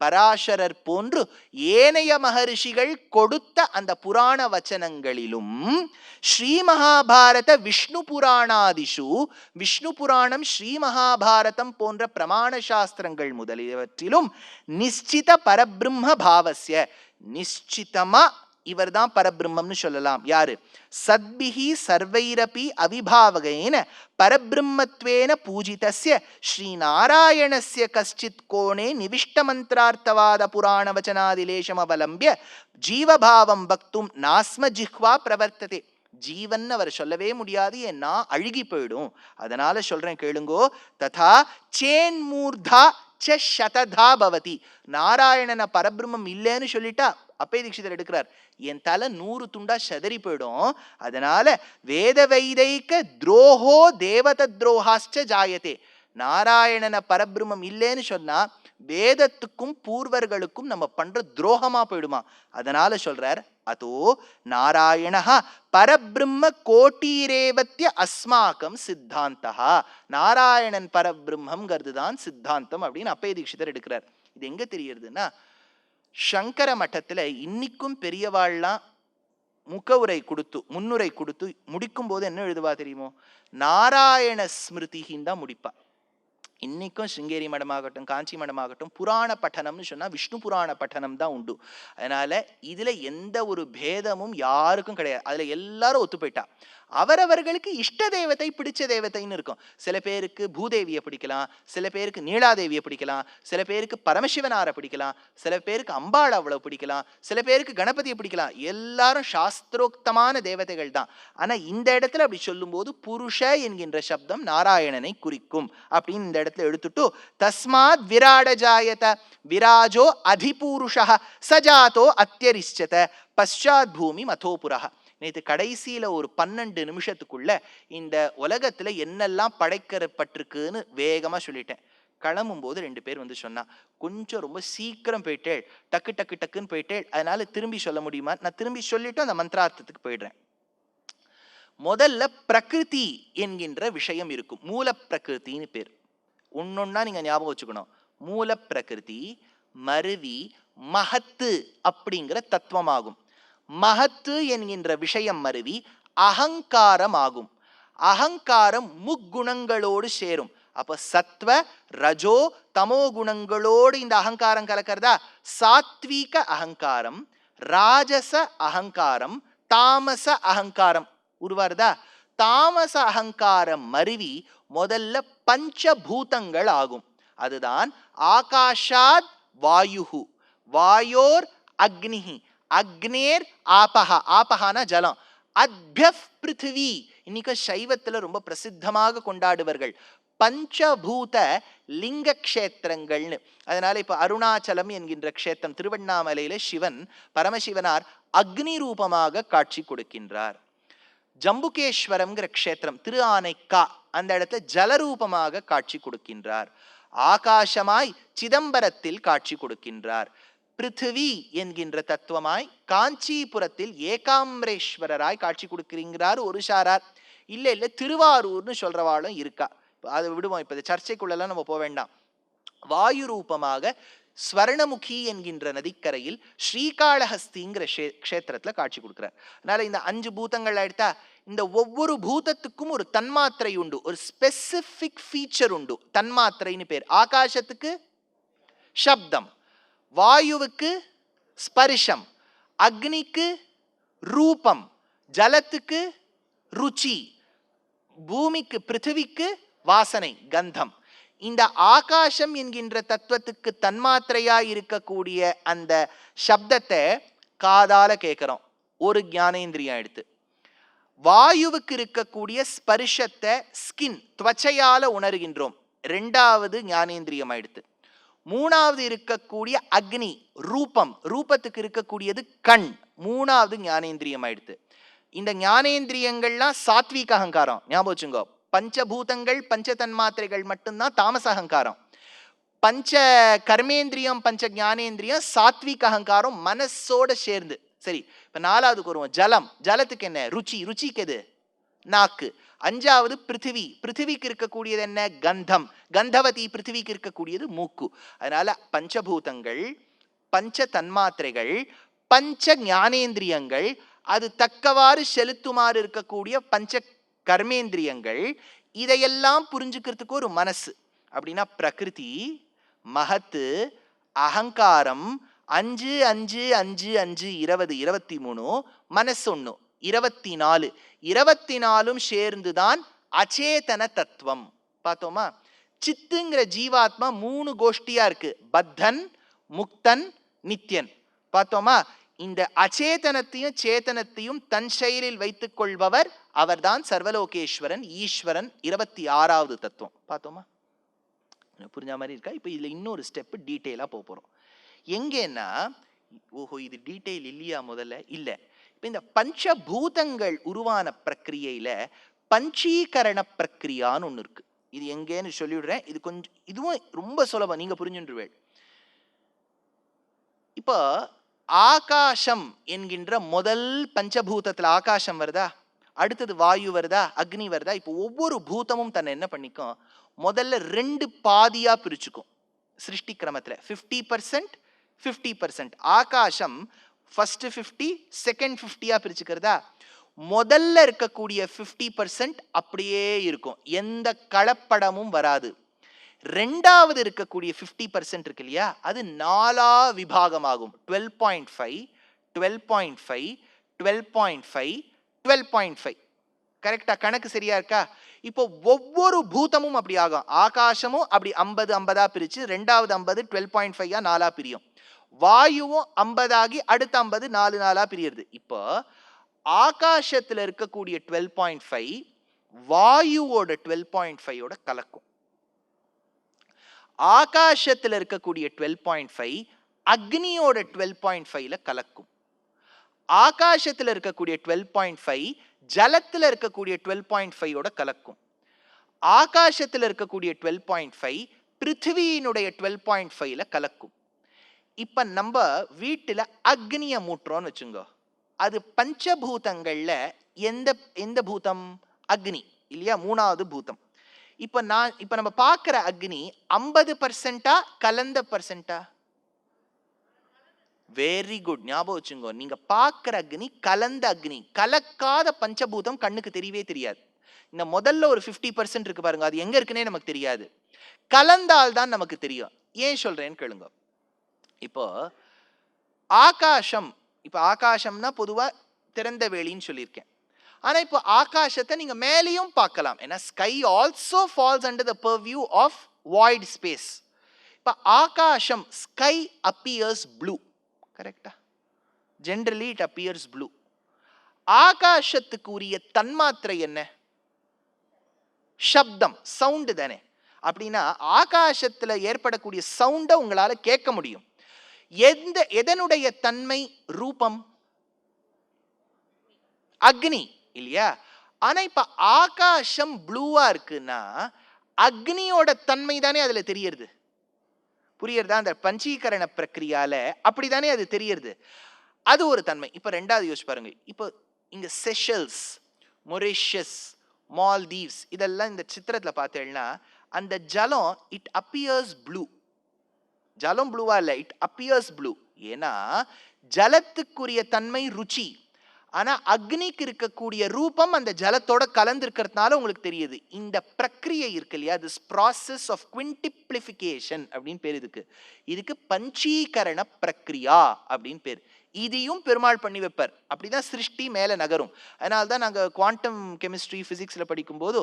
பராசரர் போன்று ஏனைய மகர்ஷிகள் கொடுத்த அந்த புராண வச்சனங்களிலும் ஸ்ரீ மகாபாரத விஷ்ணு புராணாதிஷு, விஷ்ணு புராணம் ஸ்ரீ மகாபாரதம் போன்ற பிரமாண சாஸ்திரங்கள் முதலியவற்றிலும் நிச்சித பரபிரம்ம பாவஸ்ய, நிச்சிதமா இவர்தான் பரபிரம்மம்னு சொல்லலாம். யாரு? சத்பிஹி சர்வைரபி அவிபாவகேன பரபிரம்மத்வேன பூஜிதஸ்ய ஸ்ரீநாராயணஸ்ய கஷ்டித் கோணே நிவிஷ்ட மந்திரார்த்தவாத புராண வச்சனாதிலேஷம் அவலம்பிய ஜீவபாவம் வக்தும் நாஸ்ம ஜிஹ்வா பிரவர்த்ததே. ஜீவன் அவர் சொல்லவே முடியாது, ஏன்னா அழுகி போயிடும். அதனால சொல்றேன் கேளுங்கோ. ததா சேன்மூர்தா சததா பவதி. நாராயணன பரபிரம்மம் இல்லைன்னு சொல்லிட்டா அப்பே தீட்சிதர் எடுக்கிறார், என் தலை 100 துண்டா சதறி போயிடும். அதனால வேத வைதைக்க துரோஹோ தேவத துரோஹாஸ்ச ஜாயதே. நாராயணன பரபிரம்மம் இல்லைன்னு சொன்னா வேதத்துக்கும் பூர்வர்களுக்கும் நம்ம பண்ற துரோகமா போயிடுமா. அதனால சொல்றார், அதோ நாராயணஹ பரபிரம்ம கோட்டீரேவத்ய அஸ்மாக்கம் சித்தாந்தா. நாராயணன் பரபிரம்மங்கிறது தான் சித்தாந்தம் அப்படின்னு அப்பே தீட்சிதர் எடுக்கிறார். இது எங்க தெரியுதுன்னா, சங்கர மட்டத்துல இன்னைக்கும் பெரியவாள்லாம் முகவுரை கொடுத்து முன்னுரை கொடுத்து முடிக்கும் போது என்ன எழுதுவா தெரியுமோ? நாராயண ஸ்மிருதின்னு தான் முடிப்பா. இன்னைக்கும் சிங்கேரி மடமாகட்டும் காஞ்சி மடமாகட்டும் புராண பட்டனம்னு சொன்னா விஷ்ணு புராண பட்டனம் தான் உண்டு. அதனால இதுல எந்த ஒரு பேதமும் யாருக்கும் கிடையாது. அதுல எல்லாரும் ஒத்து போயிட்டா. அவரவர்களுக்கு இஷ்ட தேவத்தை பிடிச்ச தேவத்தைன்னு இருக்கும். சில பேருக்கு பூதேவியை பிடிக்கலாம், சில பேருக்கு நீலாதேவியை பிடிக்கலாம், சில பேருக்கு பரமசிவனாரை பிடிக்கலாம், சில பேருக்கு அம்பாள் அவ்வளவு பிடிக்கலாம், சில பேருக்கு கணபதியை பிடிக்கலாம். எல்லாரும் சாஸ்திரோக்தமான தேவதைகள் தான். ஆனா இந்த இடத்துல அப்படி சொல்லும் போது புருஷ என்கின்ற சப்தம் நாராயணனை குறிக்கும் அப்படின்னு இந்த இடத்துல எடுத்துட்டு, தஸ்மாத் விராட ஜாயத விராஜோ அதிபூருஷ சஜாதோ அத்தியரிச்சத பஷாத் பூமி மதோபுரஹ. நேற்று கடைசியில ஒரு 12 நிமிஷத்துக்குள்ள இந்த உலகத்துல என்னெல்லாம் படைக்கப்பட்டிருக்குன்னு வேகமா சொல்லிட்டேன். கிளம்பும் போது 2 பேர் வந்து சொன்னா, கொஞ்சம் ரொம்ப சீக்கிரம் போயிட்டேள், டக்கு டக்கு டக்குன்னு போயிட்டேள், அதனால திரும்பி சொல்ல முடியுமா? நான் திரும்பி சொல்லிட்டு அந்த மந்திரார்த்தத்துக்கு போயிடுறேன். முதல்ல பிரகிருதி என்கின்ற விஷயம் இருக்கும். மூல பிரகிருத்தின்னு பேர். ஒன்னொன்னா நீங்க ஞாபகம் வச்சுக்கணும். மூல பிரகிருதி, மருவி, மகத்து அப்படிங்கிற தத்துவமாகும். மகத்து என்கின்ற விஷயம் மருவி அகங்காரம் ஆகும். அகங்காரம் முக்குணங்களோடு சேரும். அப்ப சத்வ ரஜோ தமோ குணங்களோடு இந்த அகங்காரம் கலக்கிறதா? சாத்வீக அகங்காரம், ராஜச அகங்காரம், தாமச அகங்காரம் உருவாருதா? தாமச அகங்காரம் மருவி முதல்ல பஞ்சபூதங்கள் ஆகும். அதுதான் ஆகாஷாத் வாயுஹு, வாயோர் அக்னிஹி, அக்னேர் ஆபஹா, ஆபஹான ஜலம், அத்யஃப் பிருத்திவி. இன்னைக்கு சைவத்துல ரொம்ப பிரசித்தமாக கொண்டாடுவார்கள் பஞ்சபூத லிங்க க்ஷேத்திரங்கள்னு. அதனால இப்ப அருணாச்சலம் என்கின்ற க்ஷேத்திரம், திருவண்ணாமலையில சிவன் பரமசிவனார் அக்னி ரூபமாக காட்சி கொடுக்கின்றார். ஜம்புகேஸ்வரம்ங்கிற க்ஷேத்திரம் திரு ஆனைக்கா, அந்த இடத்துல ஜலரூபமாக காட்சி கொடுக்கின்றார். ஆகாசமாய் சிதம்பரத்தில் காட்சி கொடுக்கின்றார். பிருத்திவி என்கின்ற தத்துவமாய் காஞ்சிபுரத்தில் ஏகாம்பரேஸ்வரராய் காட்சி கொடுக்கிறார் ஒரு சாரார். இல்ல திருவாரூர்னு சொல்றவாளும் இருக்கா. அதை விடுவோம், இப்ப சர்ச்சைக்குள்ளெல்லாம் நம்ம போக வேண்டாம். வாயு ரூபமாக ஸ்வர்ணமுகி என்கின்ற நதிக்கரையில் ஸ்ரீகாளஹஸ்திங்கிற க்ஷேத்திரத்துல காட்சி கொடுக்கிறார். அதனால இந்த 5 பூதங்கள் எடுத்தா இந்த ஒவ்வொரு பூதத்துக்கும் ஒரு தன்மாத்திரை உண்டு, ஒரு ஸ்பெசிபிக் ஃபீச்சர் உண்டு, தன்மாத்திரைன்னு பேர். ஆகாசத்துக்கு சப்தம், வாயுவுக்கு ஸ்பர்ஷம், அக்னிக்கு ரூபம், ஜலத்துக்கு ருச்சி, பூமிக்கு பிருத்திவிக்கு வாசனை கந்தம். இந்த ஆகாசம் என்கின்ற தத்துவத்துக்கு தன்மாத்திரையா இருக்கக்கூடிய அந்த சப்தத்தை காதால கேட்கிறோம், ஒரு ஞானேந்திரியம் எடுத்து. வாயுவுக்கு இருக்கக்கூடிய ஸ்பர்ஷத்தை ஸ்கின் துவச்சையால உணர்கின்றோம், 2வது ஞானேந்திரியம் எடுத்து. 3வது இருக்கக்கூடிய அக்னி ரூபம், ரூபத்துக்கு இருக்கக்கூடியது கண், 3வது ஞானேந்திரியம் எடுத்து. இந்த ஞானேந்திரியங்கள்லாம் சாத்வீக அகங்காரம், ஞாபகம் வச்சுங்கோ. பஞ்சபூதங்கள் பஞ்ச தன்மாத்திரைகள் மட்டும்தான் தாமச அகங்காரம். பஞ்ச கர்மேந்திரியம் பஞ்ச ஞானேந்திரியம் சாத்வீக அகங்காரம் மனசோட சேர்ந்து. சரி, இப்ப 4வதுக்கு வருவோம். ஜலம், ஜலத்துக்கு என்ன ருச்சி, ருச்சிக்கு எது நாக்கு. 5வது பிருத்திவி, பிருத்திவிக்கு இருக்கக்கூடியது என்ன கந்தம், கந்தவதி பிருத்திவிக்கு இருக்கக்கூடியது மூக்கு. அதனால பஞ்சபூதங்கள் பஞ்ச தன்மாத்திரைகள் பஞ்ச ஞானேந்திரியங்கள், அது தக்கவாறு செலுத்துமாறு இருக்கக்கூடிய பஞ்ச கர்மேந்திரியங்கள், இதையெல்லாம் புரிஞ்சுக்கிறதுக்கு ஒரு மனசு. அப்படின்னா பிரகிருதி, மகத்து, அகங்காரம் 5 5 5 5 20 23, மனசு 1 24, 24ம் சேர்ந்துதான் அச்சேதன தத்துவம். பார்த்தோமா? சித்துங்கிற ஜீவாத்மா 3 கோஷ்டியா இருக்கு, பத்தன், முக்தன், நித்யன். பார்த்தோமா? இந்த அச்சேதனத்தையும் சேத்தனத்தையும் தன் செயலில் வைத்துக் கொள்பவர் அவர்தான் சர்வலோகேஸ்வரன், ஈஸ்வரன், 26வது தத்துவம். பார்த்தோமா? புரிஞ்ச மாதிரி இருக்கா? இப்ப இதுல இன்னொரு ஸ்டெப் டீட்டெயிலா போறோம். எங்கன்னா, ஓஹோ இது டீட்டெயில் இல்லையா? முதல்ல இல்ல. இப்ப இந்த பஞ்சபூதங்கள் உருவான பிரக்கிரியையில பஞ்சீகரண பிரக்கிரியான்னு ஒண்ணு இருக்கு. இது எங்கன்னு சொல்லிவிடுறேன். இது கொஞ்சம், இதுவும் ரொம்ப சுலபம், நீங்க புரிஞ்சுருவேன். இப்போ ஆகாசம் என்கின்ற முதல் பஞ்சபூதத்துல ஆகாசம் வருதா, அடுத்தது வாயு வருதா, அக்னி வருதா. இப்போ ஒவ்வொரு பூதமும் தன்னை என்ன பண்ணிக்கும், முதல்ல 2 பாதியா பிரிச்சுக்கும் சிருஷ்டி கிரமத்துல. 50% 50%. ஆகாசம் ஃபர்ஸ்ட் 50 செகண்ட் 50யா பிரிச்சுக்கிறதா. முதல்ல இருக்கக்கூடிய 50% அப்படியே இருக்கும், எந்த கலப்படமும் வராது. 2வது இருக்கக்கூடிய 50% இருக்கு இல்லையா, அது 4ஆ விபாகமாகும். 12.5 12.5 12.5 12.5. கரெக்டா? கணக்கு சரியா இருக்கா? இப்போ ஒவ்வொரு பூதமும் அப்படி ஆகும். ஆகாசமும் அப்படி 50 50ஆ பிரிச்சு 2வது 50 12.5ஆ 4ஆ பிரியும். வாயுவும் 50 ஆகி அடுத்த 50 4 4ஆ பிரியுது. இப்போ ஆகாசத்துல இருக்கக்கூடிய 12.5 வாயுவோட 12.5ஓட கலக்கும். ஆகாசத்தில் இருக்கக்கூடிய 12.5 அக்னியோட 12.5ல கலக்கும். ஆகாசத்தில் இருக்கக்கூடிய 12.5 ஜலத்தில் இருக்கக்கூடிய 12.5ஓட கலக்கும். ஆகாசத்தில் இருக்கக்கூடிய 12.5 பிருத்திவியினுடைய 12.5ல கலக்கும். இப்ப நம்ம வீட்டுல அக்னிய மூட்டுறோம்னு வச்சுங்க, அது பஞ்சபூதங்கள்ல எந்த பூதம்? அக்னி இல்லையா, 3வது பூதம். இப்ப நம்ம பார்க்கிற அக்னி 50%ஆ கலந்த பர்சன்டா? வெரி குட், ஞாபகம் வச்சுங்க. நீங்க பார்க்கிற அக்னி கலந்த அக்னி. கலக்காத பஞ்சபூதம் கண்ணுக்கு தெரியவே தெரியாது. இந்த முதல்ல ஒரு 50% இருக்கு பாருங்க, அது எங்க இருக்குன்னே நமக்கு தெரியாது. கலந்தால் தான் நமக்கு தெரியும். ஏன் சொல்றேன்னு கேளுங்க. இப்போ ஆகாசம், இப்ப ஆகாசம்னா பொதுவா திறந்த வெளின்னு சொல்லியிருக்கேன். ஆனா இப்போ ஆகாசத்தை நீங்க மேலேயும் பார்க்கலாம். ஏன்னா sky also falls under the purview of void space. இப்ப ஆகாசம், ஸ்கை அப்பியர்ஸ் ப்ளூ, கரெக்டா? Generally it appears blue. ஆகாசத்துக்கு உரிய தன்மாத்திரை என்ன? சப்தம், சவுண்டு தானே. அப்படின்னா ஆகாசத்துல ஏற்படக்கூடிய சவுண்டை உங்களால கேட்க முடியும். எதனுடைய தன்மை? ரூபம், அக்னி இல்லையா? ஆனா இப்ப ஆகாசம் ப்ளூவா இருக்குன்னா அக்னியோட தன்மை தானே அதுல தெரியறது. புரியுறதா? அந்த பஞ்சீகரண பிரக்கிரியால அப்படித்தானே அது தெரியறது. அது ஒரு தன்மை. இப்ப ரெண்டாவது யோசிச்சு பாருங்க. இப்போ இங்க செஷல்ஸ், மொரிஷியஸ், மால்தீவ்ஸ் இதெல்லாம் இந்த சித்திரத்துல பார்த்தேன்னா அந்த ஜலம் இட் அப்பியர்ஸ் ப்ளூ. ஜலம் ப்ளூவா இல்ல, இட் அப்பியர்ஸ் ப்ளூ. ஏன்னா ஜலத்துக்குரிய தன்மை ருச்சி. ஆனா அக்னிக்கு இருக்கக்கூடிய ரூபம் அந்த ஜலத்தோட கலந்து இருக்கிறதுனால உங்களுக்கு தெரியுது. இந்த பிரக்கிரியை இருக்கு இல்லையா, திஸ் ப்ராசஸ் ஆஃப் குவிண்டிப்ளிஃபிகேஷன் அப்படின்னு பேர். இதுக்கு பஞ்சீகரண பிரக்கிரியா அப்படின்னு பேர். இதையும் பெருமாள் பண்ணி வைப்பார். அப்படிதான் சிருஷ்டி மேல நகரும். அதனால தான் நாங்க குவாண்டம் கெமிஸ்ட்ரி பிசிக்ஸ்ல படிக்கும்போது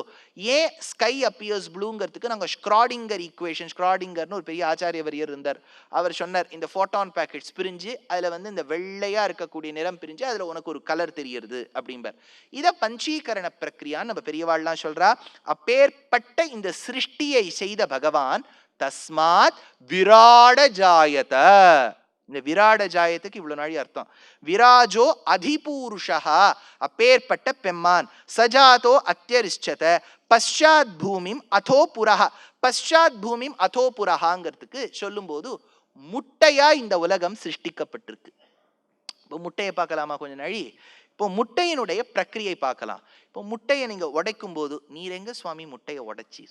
ஏன் ஸ்கை அப்பியர்ஸ் ப்ளூங்கிறதுக்கு நாங்க ஸ்க்ராடிங்கர் ஈக்குவேஷன், ஸ்க்ராடிங்கர்னு ஒரு பெரிய ஆச்சாரியவரியர் இருந்தார். அவர் சொன்னார், இந்த ஃபோட்டான் பேக்கெட்ஸ் பிரிஞ்சு அதுல இந்த வெள்ளையா இருக்கக்கூடிய நிறம் பிரிஞ்சு அதுல உனக்கு ஒரு கலர் தெரியுது அப்படிம்பார். இத பஞ்சீகரண பிரக்கிரியான்னு நம்ம பெரியவாள்லாம் சொல்றா. அப்பேற்பட்ட இந்த சிருஷ்டியை செய்த பகவான் தஸ்மாத் விராட ஜாயத. இந்த விராட ஜாயத்துக்கு இவ்வளவு நாளி அர்த்தம். விராஜோ அதிபூருஷா, அப்பேற்பட்ட பெம்மான். சஜாதோ அத்தியரிஷ்சத பశ్చాத் பூமிம் அதோ புரஹ. பశ్చాத் பூமிம் அதோ புரஹாங்கிறதுக்கு சொல்லும் போது முட்டையா இந்த உலகம் சிருஷ்டிக்கப்பட்டிருக்கு. இப்போ முட்டையை பார்க்கலாமா கொஞ்ச நாளி? இப்போ முட்டையினுடைய பிரக்கிரியை பார்க்கலாம். இப்போ முட்டையை நீங்க உடைக்கும் போது, நீர் எங்க சுவாமி முட்டையை உடைச்சி?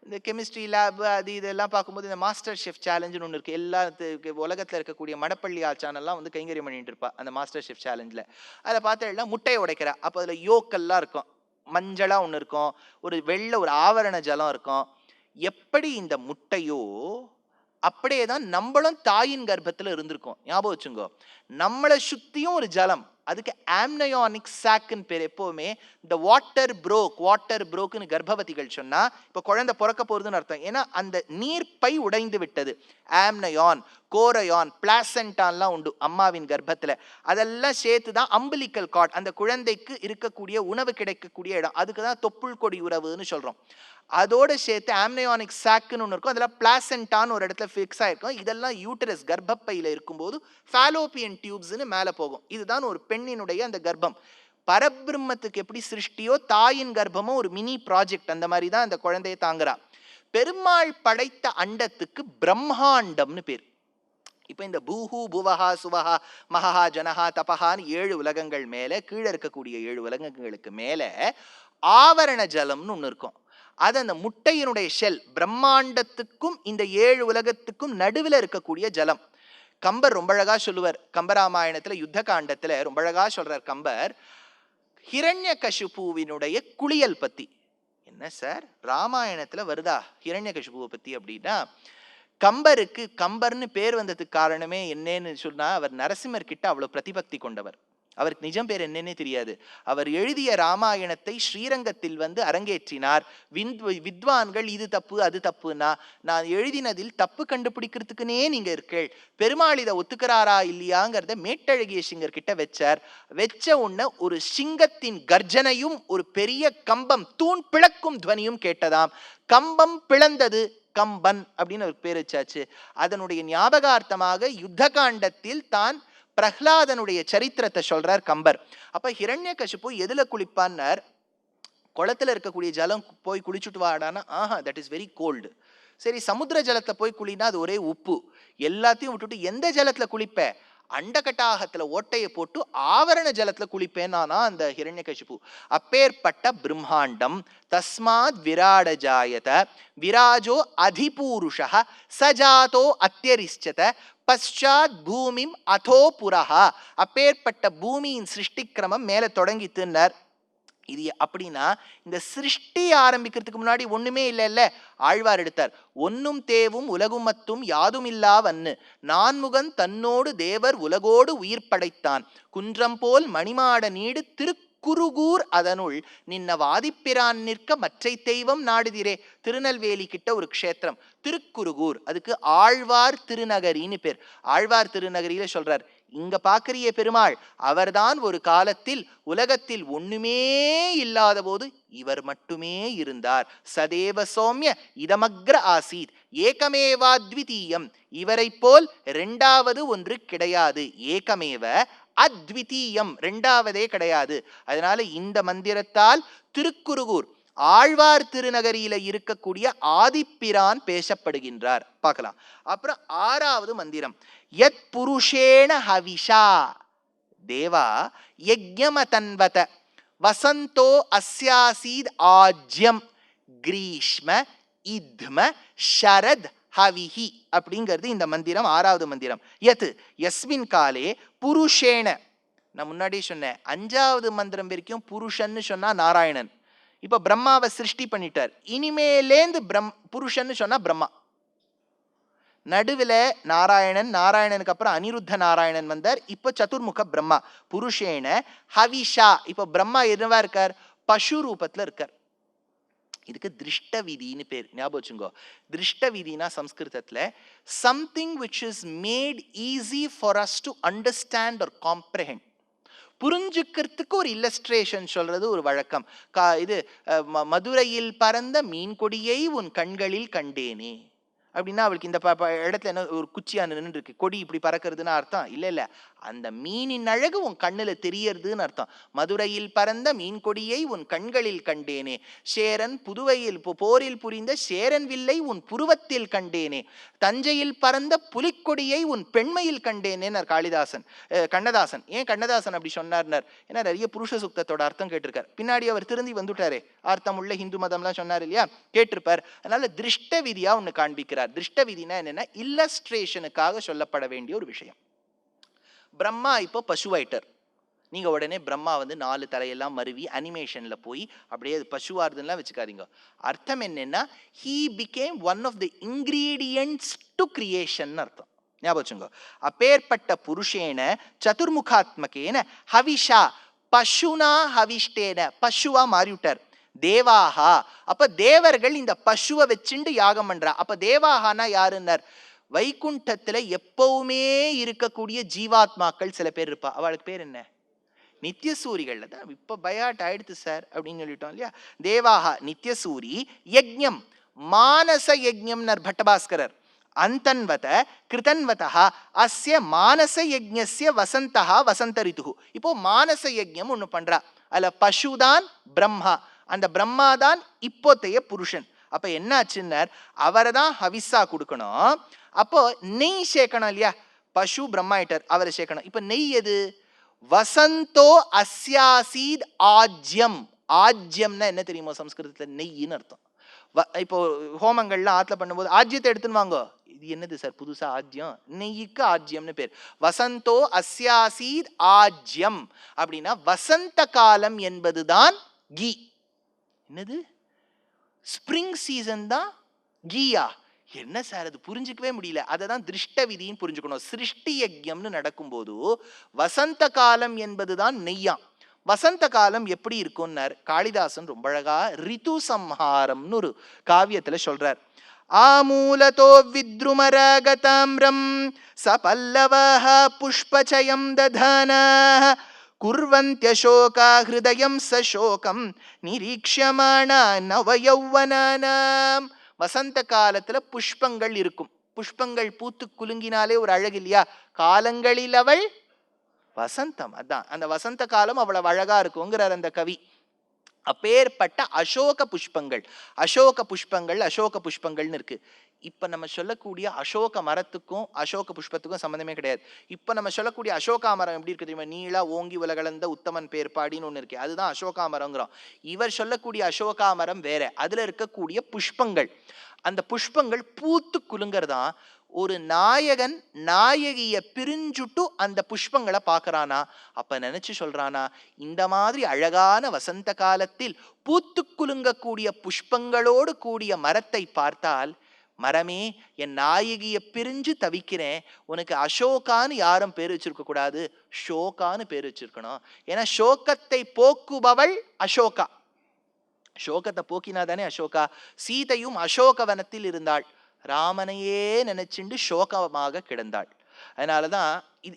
இந்த கெமிஸ்ட்ரி லேப் அது இதெல்லாம் பார்க்கும்போது இந்த மாஸ்டர் ஷெஃப் சேலஞ்சுன்னு ஒன்று இருக்குது. எல்லா உலகத்தில் இருக்கக்கூடிய மடப்பள்ளி சேனல்லாம் கைங்கரியம் பண்ணிட்டு இருப்பா அந்த மாஸ்டர் ஷெஃப் சேலஞ்சில். அதில் பார்த்தா முட்டையை உடைக்கிறா. அப்போ அதில் யோக்கெல்லாம் இருக்கும், மஞ்சளாக ஒன்று இருக்கும், ஒரு வெள்ளை ஒரு ஆவரண ஜலம் இருக்கும். எப்படி இந்த முட்டையோ அப்படியே தான் நம்மளும் தாயின் கர்ப்பத்தில் இருந்திருக்கோம். ஞாபகம் வச்சுங்கோ. நம்மளை சுத்தியும் ஒரு ஜலம், அதுக்கு ஆம்னயானிக் சாக்குன்னு பேர். எப்பவுமே இந்த வாட்டர் புரோக்குன்னு கர்ப்பவதிகள் சொன்னா இப்போ குழந்தை பிறக்க போறதுன்னு அர்த்தம். ஏன்னா அந்த நீர்ப்பை உடைந்து விட்டது. ஆம்னயான், கோரயான், பிளாசென்டான்லாம் உண்டு அம்மாவின் கர்ப்பத்துல. அதெல்லாம் சேர்த்து தான் அம்பிலிக்கல் கார்ட், அந்த குழந்தைக்கு இருக்கக்கூடிய உணவு கிடைக்கக்கூடிய இடம். அதுக்கு தான் தொப்புள் கொடி உறவுன்னு சொல்றோம். அதோட சேர்த்து ஆம்னயானிக் சாக்குன்னு ஒன்று இருக்கும். அதில் பிளாசென்டான்னு ஒரு இடத்துல ஃபிக்ஸ் ஆயிருக்கும். இதெல்லாம் யூட்டரஸ் கர்ப்பப்பையில் இருக்கும்போது ஃபாலோபியன் டியூப்ஸ்னு மேலே போகும். இதுதான் ஒரு பெண்ணினுடைய அந்த கர்ப்பம். பரபிரம்மத்துக்கு எப்படி சிருஷ்டியோ தாயின் கர்ப்பமோ ஒரு மினி ப்ராஜெக்ட். அந்த மாதிரி தான் அந்த குழந்தையை தாங்குறா. பெருமாள் படைத்த அண்டத்துக்கு பிரம்மாண்டம்னு பேர். இப்போ இந்த பூஹு புவஹா சுவஹா மகஹா ஜனஹா தபஹான்னு 7 உலகங்கள் மேலே, கீழே இருக்கக்கூடிய 7 உலகங்களுக்கு மேலே ஆவரண ஜலம்னு ஒன்று இருக்கும். அது அந்த முட்டையினுடைய ஷெல். பிரம்மாண்டத்துக்கும் இந்த 7 உலகத்துக்கும் நடுவில் இருக்கக்கூடிய ஜலம். கம்பர் ரொம்ப அழகா சொல்லுவார். கம்பராமாயணத்துல யுத்த காண்டத்துல ரொம்ப அழகா சொல்றார் கம்பர் ஹிரண்யகசிபுவினுடைய குளியல் பத்தி. என்ன சார் ராமாயணத்துல வருதா ஹிரண்யகசிபுவை பத்தி அப்படின்னா, கம்பருக்கு கம்பர்னு பேர் வந்ததுக்கு காரணமே என்னன்னு சொன்னா, அவர் நரசிம்மர் கிட்ட அவ்வளவு பிரதிபக்தி கொண்டவர். அவருக்கு நிஜம் பேர் என்னன்னே தெரியாது. அவர் எழுதிய ராமாயணத்தை ஸ்ரீரங்கத்தில் அரங்கேற்றினார். வித்வான்கள் இது தப்பு அது தப்புன்னா, நான் எழுதினதில் தப்பு கண்டுபிடிக்கிறதுக்குனே நீங்க இருக்கீள், பெருமாள் இதை ஒத்துக்கிறாரா இல்லையாங்கிறத மேட்டழகிய சிங்கர் கிட்ட வச்சார். வச்ச உடனே ஒரு சிங்கத்தின் கர்ஜனையும் ஒரு பெரிய கம்பம் தூண் பிளக்கும் துவனியும் கேட்டதாம். கம்பம் பிளந்தது, கம்பன் அப்படின்னு ஒரு பேர் வச்சாச்சு. அதனுடைய ஞாபகார்த்தமாக யுத்த காண்டத்தில் தான் பிரஹ்லாதனுடைய சரித்திரத்தை சொல்றார் கம்பர். அப்ப ஹிரண்யகசிபு எதுல குளிப்பான்னார், குளத்துல இருக்கக்கூடிய ஜலம் போய் குளிச்சுட்டு வாடானா, தட் இஸ் வெரி கோல்டு. சரி சமுத்திர ஜலத்துல போய் குளினா அது ஒரே உப்பு. எல்லாத்தையும் விட்டுட்டு எந்த ஜலத்துல குளிப்ப? அண்டகட்டாகத்துல ஓட்டையை போட்டு ஆவரண ஜலத்துல குளிப்பேனானா அந்த ஹிரண்யகசிபு. அப்பேற்பட்ட பிரம்மாண்டம். தஸ்மாத் விராட ஜாயத விராஜோ அதிபூருஷः சஜாதோ அத்தியரிஷ்சத பశ్చాத் பூமிம் அதோ புரஹா. அப்பேற்பட்ட பூமியின் சிருஷ்டி கிரமம் மேல தொடங்கித்துன்னார். இது அப்படின்னா இந்த சிருஷ்டி ஆரம்பிக்கிறதுக்கு முன்னாடி ஒண்ணுமே இல்ல. ஆழ்வார் எடுத்தார், ஒன்னும் தேவும் உலகுமத்தும் யாதும் இல்லா வன்னு நான்முகன் தன்னோடு தேவர் உலகோடு உயிர் படைத்தான் குன்றம் போல் மணிமாட நீடு திருக்குருகூர் அதனுள் நின்ன வாதிப்பிரான் நிற்க மற்றை தெய்வம் நாடுதிரே. திருநெல்வேலி கிட்ட ஒரு க்ஷேத்திரம் திருக்குருகூர், அதுக்கு ஆழ்வார் திருநகரின்னு பேர். ஆழ்வார் திருநகரியில சொல்றார், இங்க பாக்குறிய பெருமாள் அவர்தான் ஒரு காலத்தில் உலகத்தில் ஒண்ணுமே இல்லாத போது இவர் மட்டுமே இருந்தார். சதேவ சௌமிய இதமக்ர ஆசீத் ஏகமேவாத்விதீயம், இவரை போல் இரண்டாவது ஒன்று கிடையாது. ஏகமேவ அத்விதீயம், இரண்டாவதே கிடையாது. அதனால இந்த மந்திரத்தால் திருக்குருகூர் ஆழ்வார் திருநகரியில இருக்கக்கூடிய ஆதிப்பிரான் பேசப்படுகின்றார். பார்க்கலாம். அப்புறம் 6வது மந்திரம் யத் புருஷேண ஹவிஷா தேவா யஜ்ஞமதன்வத வசந்தோ அஸ்யாசீத் ஆஜ்யம் கிரீஷ்ம இத்ம ஷரத் ஹவிஹி அப்படிங்கிறது இந்த மந்திரம் 6வது மந்திரம். யத் யஸ்மின் காலே புருஷேண, நான் முன்னாடி சொன்னேன் 5வது மந்திரம் வரைக்கும் புருஷன்னு சொன்னா நாராயணன். இப்ப பிரம்மாவை சிருஷ்டி பண்ணிட்டார். இனிமேலேந்து புருஷன்னு சொன்னா பிரம்மா. நடுவில் நாராயணன், நாராயணனுக்கு அப்புறம் அனிருத்த நாராயணன் வந்தார். இப்போ சதுர்முக பிரம்மா. புருஷேன ஹவிஷா, இப்போ பிரம்மா என்னவா இருக்கார்? பசு ரூபத்தில் இருக்கார். இதுக்கு திருஷ்ட விதின்னு பேர். ஞாபகம் வச்சுங்கோ. திருஷ்ட விதினா சம்ஸ்கிருதத்தில் something which is made easy for us to understand or comprehend. புரிஞ்சுக்கிறதுக்கு ஒரு இல்லஸ்ட்ரேஷன் சொல்றது ஒரு வழக்கம். இது மதுரையில் பறந்த மீன் கொடியை உன் கண்களில் கண்டேனே அப்படின்னா அவளுக்கு இந்த இடத்துல என்ன ஒரு குச்சியா நின்று இருக்கு, கொடி இப்படி பறக்கிறதுன்னு அர்த்தம் இல்ல. அந்த மீனின் அழகு உன் கண்ணுல தெரியறதுன்னு அர்த்தம். மதுரையில் பறந்த மீன் கொடியை உன் கண்களில் கண்டேனே, சேரன் புதுவையில் போரில் புரிந்த சேரன் வில்லை உன் புருவத்தில் கண்டேனே, தஞ்சையில் பறந்த புலிக்கொடியை உன் பெண்மையில் கண்டேனே காளிதாசன் கண்ணதாசன். ஏன் கண்ணதாசன் அப்படி சொன்னார்னார்? ஏன்னா நிறைய புருஷ சுக்தத்தோட அர்த்தம் கேட்டிருக்கார். பின்னாடி அவர் திருந்தி வந்துட்டாரே, அர்த்தம் உள்ள ஹிந்து மதம்லாம் சொன்னார் இல்லையா, கேட்டிருப்பார். அதனால திருஷ்ட விதியா ஒண்ணு காண்பிக்கிறார். திருஷ்ட விதினா என்னன்னா இல்லஸ்ட்ரேஷனுக்காக சொல்லப்பட வேண்டிய ஒரு விஷயம். பிரம்மா இப்போ பசுவாயிட்டர். நீங்க உடனே பிரம்மா 4 தலையெல்லாம் மருவி அனிமேஷன்ல போய் அப்படியே பசுவார்துலாம் வச்சுக்காதீங்க. அர்த்தம் என்னன்னா he became one of the ingredients to creation அர்த்தம். ஞாபகம் வச்சுங்க. அப்பேற்பட்ட புருஷேன சதுர்முகாத்மகேன ஹவிஷா பசுனா ஹவிஷ்டேன, பசுவா மாறிவிட்டார். தேவாகா, அப்ப தேவர்கள் இந்த பசுவை வச்சுண்டு யாகம் பண்றா. அப்ப தேவாகானா யாருன்னார்? வைகுண்டத்துல எப்பவுமே இருக்கக்கூடிய ஜீவாத்மாக்கள் சில பேர் இருப்பா. அவளுக்கு பேர் என்ன? நித்தியசூரிகள்ல தான். இப்ப பயாட் ஆயிடுத்து சார் அப்படின்னு சொல்லிட்டோம் இல்லையா. தேவாகா நித்தியசூரி யஜ்ஞம் மானச யஜ்ஞம்னர் பட்டபாஸ்கரர். அந்தன்வத கிருதன்வதா அஸ்ய மானச யஜ்ஞஸ்ய வசந்தஹா வசந்த ரிதுஹு. இப்போ மானச யஜ்ஞம் ஒண்ணு பண்றா. அதுல பசுதான் பிரம்மா, அந்த பிரம்மா தான் இப்போத்தைய புருஷன். அப்ப என்ன ஆச்சுன்னர்? அவரை தான் ஹவிஸா கொடுக்கணும். அப்போ நெய் சேர்க்கணும் இல்லையா. பசு பிரம்மாயிட்டர், அவரை சேர்க்கணும். இப்ப நெய் எது? வசந்தோ அஸ்யாசீத் ஆஜ்யம். ஆஜ்யம்னா என்ன தெரியுமோ சம்ஸ்கிருதத்துல? நெய்ன்னு அர்த்தம். இப்போ ஹோமங்கள்லாம் ஆத்துல பண்ணும்போது ஆஜ்யத்தை எடுத்துன்னு வாங்க. இது என்னது சார் புதுசா ஆஜ்யம்? நெய்யுக்கு ஆஜ்யம்னு பேர். வசந்தோ அஸ்யாசீத் ஆஜ்யம் அப்படின்னா வசந்த காலம் என்பதுதான் கீ. என்னது? ஸ்பிரிங் சீசன் தான் கீயா? என்ன சார் அது புரிஞ்சுக்கவே முடியல. அதை தான் திருஷ்ட விதின்னு புரிஞ்சுக்கணும். சிருஷ்டி யஜ்யம்னு நடக்கும்போது வசந்த காலம் என்பதுதான் நெய்யாம். வசந்த காலம் எப்படி இருக்கும்னார் காளிதாசன் ரொம்ப அழகா ரிது சம்ஹாரம்னு ஒரு காவியத்துல சொல்றார். ஆமூலதோ வித்ருமரகதாம்ரம் சபல்லவஹ புஷ்பச்சயம் ததானஹ குர்வந்த்யசோகா ஹிருதயம் சசோகம் நிரீக்ஷமானா நவயௌவனானாம். வசந்த காலத்துல புஷ்பங்கள் இருக்கும். புஷ்பங்கள் பூத்து குலுங்கினாலே ஒரு அழகு இல்லையா. காலங்களில் அவள் வசந்தம், அதான் அந்த வசந்த காலம் அவ்வளவு அழகா இருக்குங்கிறார் அந்த கவி. அப்பேற்பட்ட அசோக புஷ்பங்கள், அசோக புஷ்பங்கள், அசோக புஷ்பங்கள்னு இருக்கு. இப்ப நம்ம சொல்லக்கூடிய அசோக மரத்துக்கும் அசோக புஷ்பத்துக்கும் சம்பந்தமே கிடையாது. இப்ப நம்ம சொல்லக்கூடிய அசோகா மரம் எப்படி இருக்கு தெரியுமா? நீளா ஓங்கி உலகளந்த உத்தமன் பேர்பாடின்னு ஒண்ணு இருக்கு, அதுதான் அசோகா மரம்ங்கிறோம். இவர் சொல்லக்கூடிய அசோகா மரம் வேற. அதுல இருக்கக்கூடிய புஷ்பங்கள், அந்த புஷ்பங்கள் பூத்து குலுங்கறதா. ஒரு நாயகன் நாயகிய பிரிஞ்சுட்டு அந்த புஷ்பங்களை பார்க்கறானா. அப்ப நினைச்சு சொல்றானா, இந்த மாதிரி அழகான வசந்த காலத்தில் பூத்து குலுங்கக்கூடிய புஷ்பங்களோடு கூடிய மரத்தை பார்த்தால் மரமே, என் நாயகியை பிரிஞ்சு தவிக்கிறேன், உனக்கு அசோகான்னு யாரும் பேர் வச்சிருக்க கூடாது, ஷோகான்னு பேர் வச்சிருக்கணும். ஏன்னா சோகத்தை போக்குபவள் அசோகா. சோகத்தை போக்கினா தானே அசோகா. சீதையும் அசோகவனத்தில் இருந்தாள், ராமனையே நினைச்சுண்டு சோகமாக கிடந்தாள். அதனாலதான்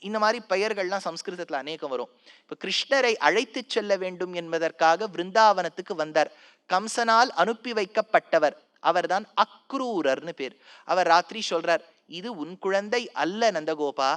இந்த மாதிரி பெயர்கள்லாம் சம்ஸ்கிருதத்துல அநேகம் வரும். இப்ப கிருஷ்ணரை அழைத்து செல்ல வேண்டும் என்பதற்காக விருந்தாவனத்துக்கு வந்தார். கம்சனால் அனுப்பி வைக்கப்பட்டவர் அவர்தான் அக்ரூரர்னு பேர். அவர் ராத்திரி சொல்றார், இது உன் குழந்தை அல்ல நந்தகோபா,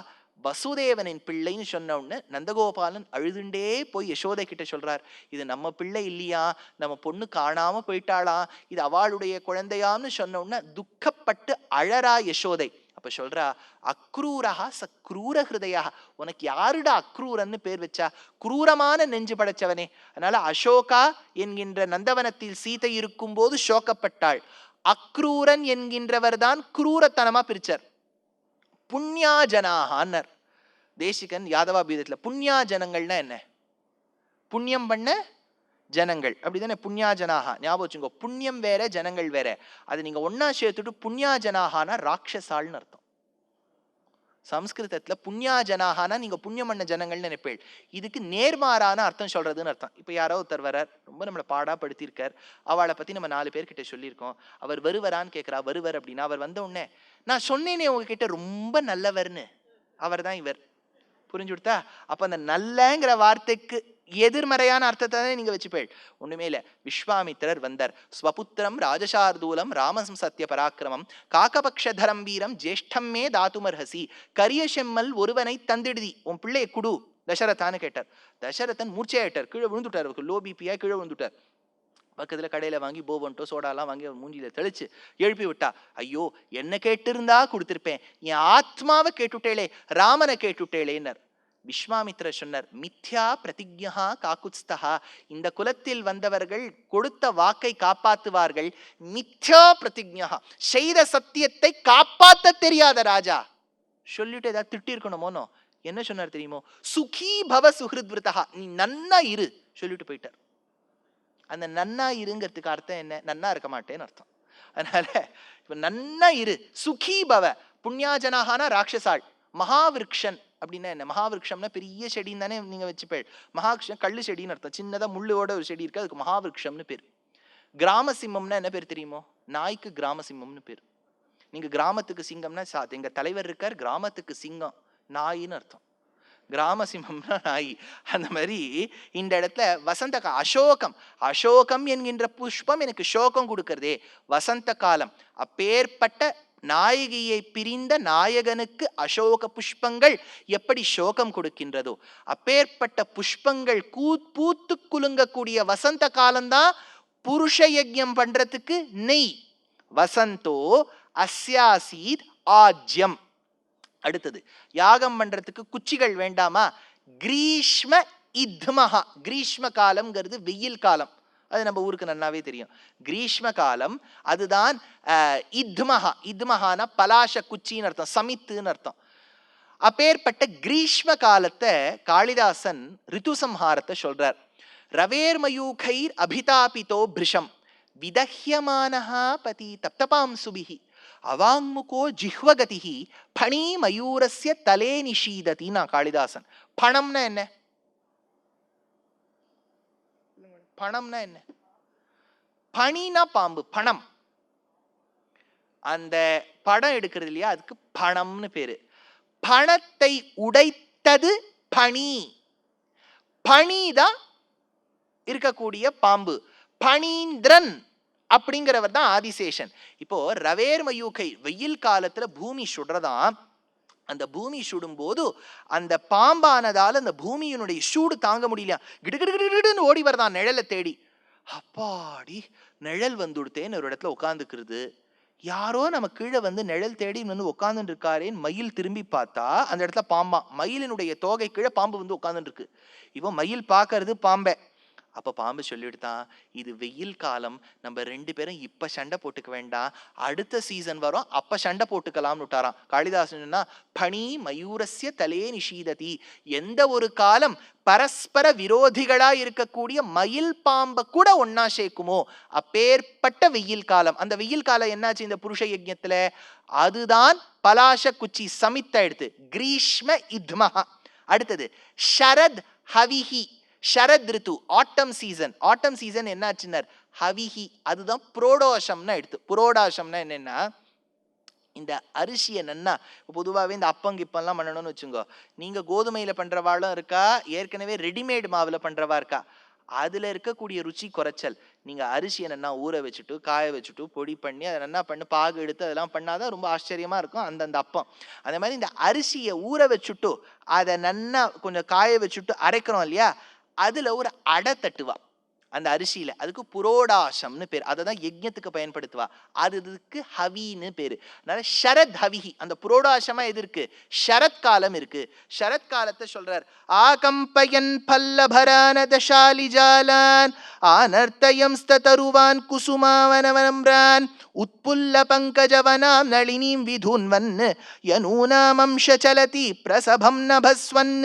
வசுதேவனின் பிள்ளைன்னு சொன்ன உடனே நந்தகோபாலன் அழுதுண்டே போய் யசோதை கிட்ட சொல்றார், இது நம்ம பிள்ளை இல்லையா, நம்ம பொண்ணு காணாம போயிட்டாளா, இது அவளுடைய குழந்தையான்னு சொன்ன உடனே துக்கப்பட்டு அழறா யசோதை. அப்ப சொல்றா, அக்ரூரஹா ச க்ரூர ஹிருதயா, உனக்கு யாருடா அக்ரூரன்னு பேர் வச்சா, குரூரமான நெஞ்சு படைச்சவனே. அதனால அசோகா என்கின்ற நந்தவனத்தில் சீதை இருக்கும் போது சோகப்பட்டாள். அக்ரூரன் என்கின்றவர் தான் குரூரத்தனமா பிரிச்சார். புண்ணியா ஜனாகன்னர் தேசிகன் யாதவா பீதத்துல. புண்ணியா ஜனங்கள்னா என்ன? புண்ணியம் பண்ண ஜனங்கள், அப்படிதானே புண்ணியா ஜனாகா. ஞாபகம் வச்சுக்கோ, புண்ணியம் வேற ஜனங்கள் வேற. அது நீங்க ஒன்னா சேர்த்துட்டு புண்ணியா ஜனாகானா ராட்சசால்னு அர்த்தம். சம்ஸ்கிருதத்துல புண்ணியா ஜனாகானா நீங்க புண்ணியம் பண்ண ஜனங்கள்னு நினைப்பேள். இதுக்கு நேர்மாறான அர்த்தம் சொல்றதுன்னு அர்த்தம். இப்ப யாரோ ஒருத்தர் வரார், ரொம்ப நம்மளை பாடா படுத்திருக்கார், அவளை பத்தி நம்ம 4 பேர்கிட்ட சொல்லியிருக்கோம், அவர் வருவரான்னு கேட்கிறா. வருவர் அப்படின்னா அவர் வந்த உடனே நான் சொன்னேனே உங்ககிட்ட ரொம்ப நல்லவர்னு, அவர் தான் இவர். புரிஞ்சு கொடுத்தா? அப்ப அந்த நல்லங்கிற வார்த்தைக்கு எதிர்மறையான அர்த்தத்தை நீங்க வச்சுப்பேள். ஒண்ணுமே இல்ல. விஸ்வாமித்திரர் வந்தார். ஸ்வபுத்திரம் ராஜசார்தூலம் ராமசம் சத்திய பராக்கிரமம் காக்கபக்ஷதரம் வீரம் ஜேஷ்டமே தாத்துமர்ஹசி, கரிய செம்மல் ஒருவனை தந்திடுதி, உன் பிள்ளையை குடு தசரதான்னு கேட்டார். தசரதன் மூர்ச்சையாயிட்டார், கீழே விழுந்துட்டார். லோ பிபியா கீழே விழுந்துட்டார். பக்கத்துல கடையில வாங்கி போவன்ட்டோ சோடாலாம் வாங்கி மூஞ்சியில தெளிச்சு எழுப்பி விட்டா. ஐயோ, என்ன கேட்டிருந்தா கொடுத்திருப்பேன், என் ஆத்மாவை கேட்டுட்டேளே, ராமனை கேட்டுட்டேளேன்னர். விஸ்வாமித்திரர் சொன்னார், மித்யா பிரதிஜ்ஞா காக்குத்ஸ்தஹா, இந்த குலத்தில் வந்தவர்கள் கொடுத்த வாக்கை காப்பாத்துவார்கள். மித்யா பிரதிஜ்ஞா, செய்த சத்தியத்தை காப்பாத்த தெரியாத ராஜா. சொல்லிட்டு ஏதாவது திட்டி இருக்கணுமோனோ. என்ன சொன்னார் தெரியுமோ? சுகி பவ சுஹிருத்விருதா, நீ நன்னா இரு சொல்லிட்டு போயிட்டார். அந்த நன்னா இருங்கிறதுக்கு அர்த்தம் என்ன? நன்னா இருக்க மாட்டேன்னு அர்த்தம். அதனால இப்ப நன்னா இரு, சுகி பவ. புண்ணியாஜனாகான ராட்சசாள். மகாவிருக்ஷன் அப்படின்னா என்ன? மகாவிருக்ஷம்னா பெரிய செடின்னு தானே நீங்க வச்சுப்பேள். மகாவிருக்ஷம் கள்ளு செடின்னு அர்த்தம். சின்னதா முள்ளோட ஒரு செடி இருக்கு, அதுக்கு மகாவிருக்ஷம்னு பேர். கிராமசிம்மம்னா என்ன பேர் தெரியுமோ? நாய்க்கு கிராமசிம்மம்னு பேர். நீங்க கிராமத்துக்கு சிங்கம்னா எங்க தலைவர் இருக்கார், கிராமத்துக்கு சிங்கம் நாயின்னு அர்த்தம். கிராமசிம்மம்னா நாய். அந்த மாதிரி இந்த இடத்துல வசந்த அசோகம், அசோகம் என்கின்ற புஷ்பம் எனக்கு சோகம் கொடுக்கிறதே. வசந்த காலம், அப்பேற்பட்ட நாயகியை பிரிந்த நாயகனுக்கு அசோக புஷ்பங்கள் எப்படி சோகம் கொடுக்கின்றதோ, அப்பேற்பட்ட புஷ்பங்கள் பூத்து குலுங்கக்கூடிய வசந்த காலம்தான் புருஷ யஜ்யம் பண்றதுக்கு நெய். வசந்தோ அஸ்யாசீத் ஆஜ்யம். அடுத்தது யாகம் பண்றதுக்கு குச்சிகள் வேண்டாமா? கிரீஷ்ம இத்மஹா. கிரீஷ்ம காலம்ங்கிறது வெயில் காலம், அது நம்ம ஊருக்கு நன்னாவே தெரியும். கிரீஷ்ம காலம் அதுதான் இத்மஹா. இத்மஹானா பலாச குச்சின்னு அர்த்தம், சமித்துன்னு அர்த்தம். அப்பேற்பட்ட கிரீஷ்ம காலத்தை காளிதாசன் ரிது சம்ஹாரத்தை சொல்றார். ரவேர்மயூகைர் அபிதாபிதோ பிருஷம் விதஹ்யமானஹா பதி தப்தபாம் சுபிஹி அவாங்முகோ ஜிஹ்வகதிஹி பணி மயூரஸ்ய தலே நிஷீதத்தின்னா காளிதாசன். பணம்னா என்ன? பணம்னா என்ன? பணினா பாம்பு, பணம். அந்த படம் எடுக்கிறது இல்லையா, அதுக்கு பணம்னு பேரு. பணத்தை உடைத்தது பணி. பணிதான் இருக்கக்கூடிய பாம்பு. பணீந்திரன் அப்படிங்கிறவர் தான் ஆதிசேஷன். இப்போ ரவேர் மயூகை, வெயில் காலத்துல பூமி சுடுறதாம். அந்த பூமி சுடும் போது அந்த பாம்பானதால் அந்த பூமியினுடைய சூடு தாங்க முடியல, கிடுகிடுன்னு ஓடி வரதான் நிழலை தேடி. அப்பாடி நிழல் வந்துடுத்தேன்னு ஒரு இடத்துல உட்காந்துக்கிறது. யாரோ நம்ம கீழே வந்து நிழல் தேடி வந்து உட்காந்துட்டு இருக்காரேன்னு மயில் திரும்பி பார்த்தா அந்த இடத்துல பாம்பா. மயிலினுடைய தோகை கீழே பாம்பு வந்து உட்காந்துட்டு இருக்கு. இப்போ மயில் பார்க்கறது பாம்பை, அப்ப பாம்பு சொல்லிடுதான், இது வெயில் காலம், நம்ம 2 பேரும் இப்ப சண்டை போட்டுக்க வேண்டாம், அடுத்த சீசன் வரும் அப்ப சண்டை போட்டுக்கலாம்னு விட்டாராம். காளிதாசன் சொன்னா, பணி மயூரஸ்ய தலே நிஷீததி, எந்த ஒரு காலம் பரஸ்பர விரோதிகளா இருக்கக்கூடிய மயில் பாம்ப கூட ஒன்னா சேர்க்குமோ அப்பேற்பட்ட வெயில் காலம். அந்த வெயில் காலம் என்னாச்சு இந்த புருஷ யஜ்ஞத்துல? அதுதான் பலாச குச்சி சமித்த எடுத்து கிரீஷ்ம இத்மஹ. அடுத்தது ஷரத் ஹவிஹி, ஷரத் ரித்து ஆட்டம் சீசன். ஆட்டம் சீசன் என்னாச்சுன்னார் ஹவிஹி, அதுதான் புரோடோஷம்னா எடுத்து. புரோடாசம்னா என்னன்னா, இந்த அரிசியை நன்னா பொதுவாகவே இந்த அப்பங்கிப்பெல்லாம் பண்ணணும்னு வச்சுங்கோ, நீங்க கோதுமையில பண்றவாளும் இருக்கா, ஏற்கனவே ரெடிமேட் மாவுல பண்றவா இருக்கா. அதுல இருக்கக்கூடிய ருச்சி குறைச்சல். நீங்க அரிசியை நன்னா ஊற வச்சுட்டு காய வச்சுட்டு பொடி பண்ணி அதை நன்னா பண்ணி பாகு எடுத்து அதெல்லாம் பண்ணாதான் ரொம்ப ஆச்சரியமா இருக்கும் அந்தந்த அப்பம். அதே மாதிரி இந்த அரிசியை ஊற வச்சுட்டு அதை நன்னா கொஞ்சம் காய வச்சுட்டு அரைக்கிறோம் இல்லையா, அதுல ஒரு அடை தட்டுவா அந்த அரிசியில, அதுக்கு புரோடாசம்னு பேர். அதை தான் யஜ்ஞத்துக்கு பயன்படுத்துவா, அதுக்கு ஹவின்னு பேரு. அதனால ஷரத் ஹவிஹி, அந்த புரோடாசமா எது இருக்கு? ஷரத்காலம் இருக்கு. ஷரத்காலத்தை சொல்றார், ஆகம்பயன் பல்லபரான தசாலி ஜாலான் ஆனர்த்தயம் ஸ்ததருவான் குசுமாவனவனம்ரான் உத்புல்ல பங்கஜவனாம் நளினீம் விதுன்வன் யனூனாம் அம்ச சலதி பிரசபம் நபஸ்வன்.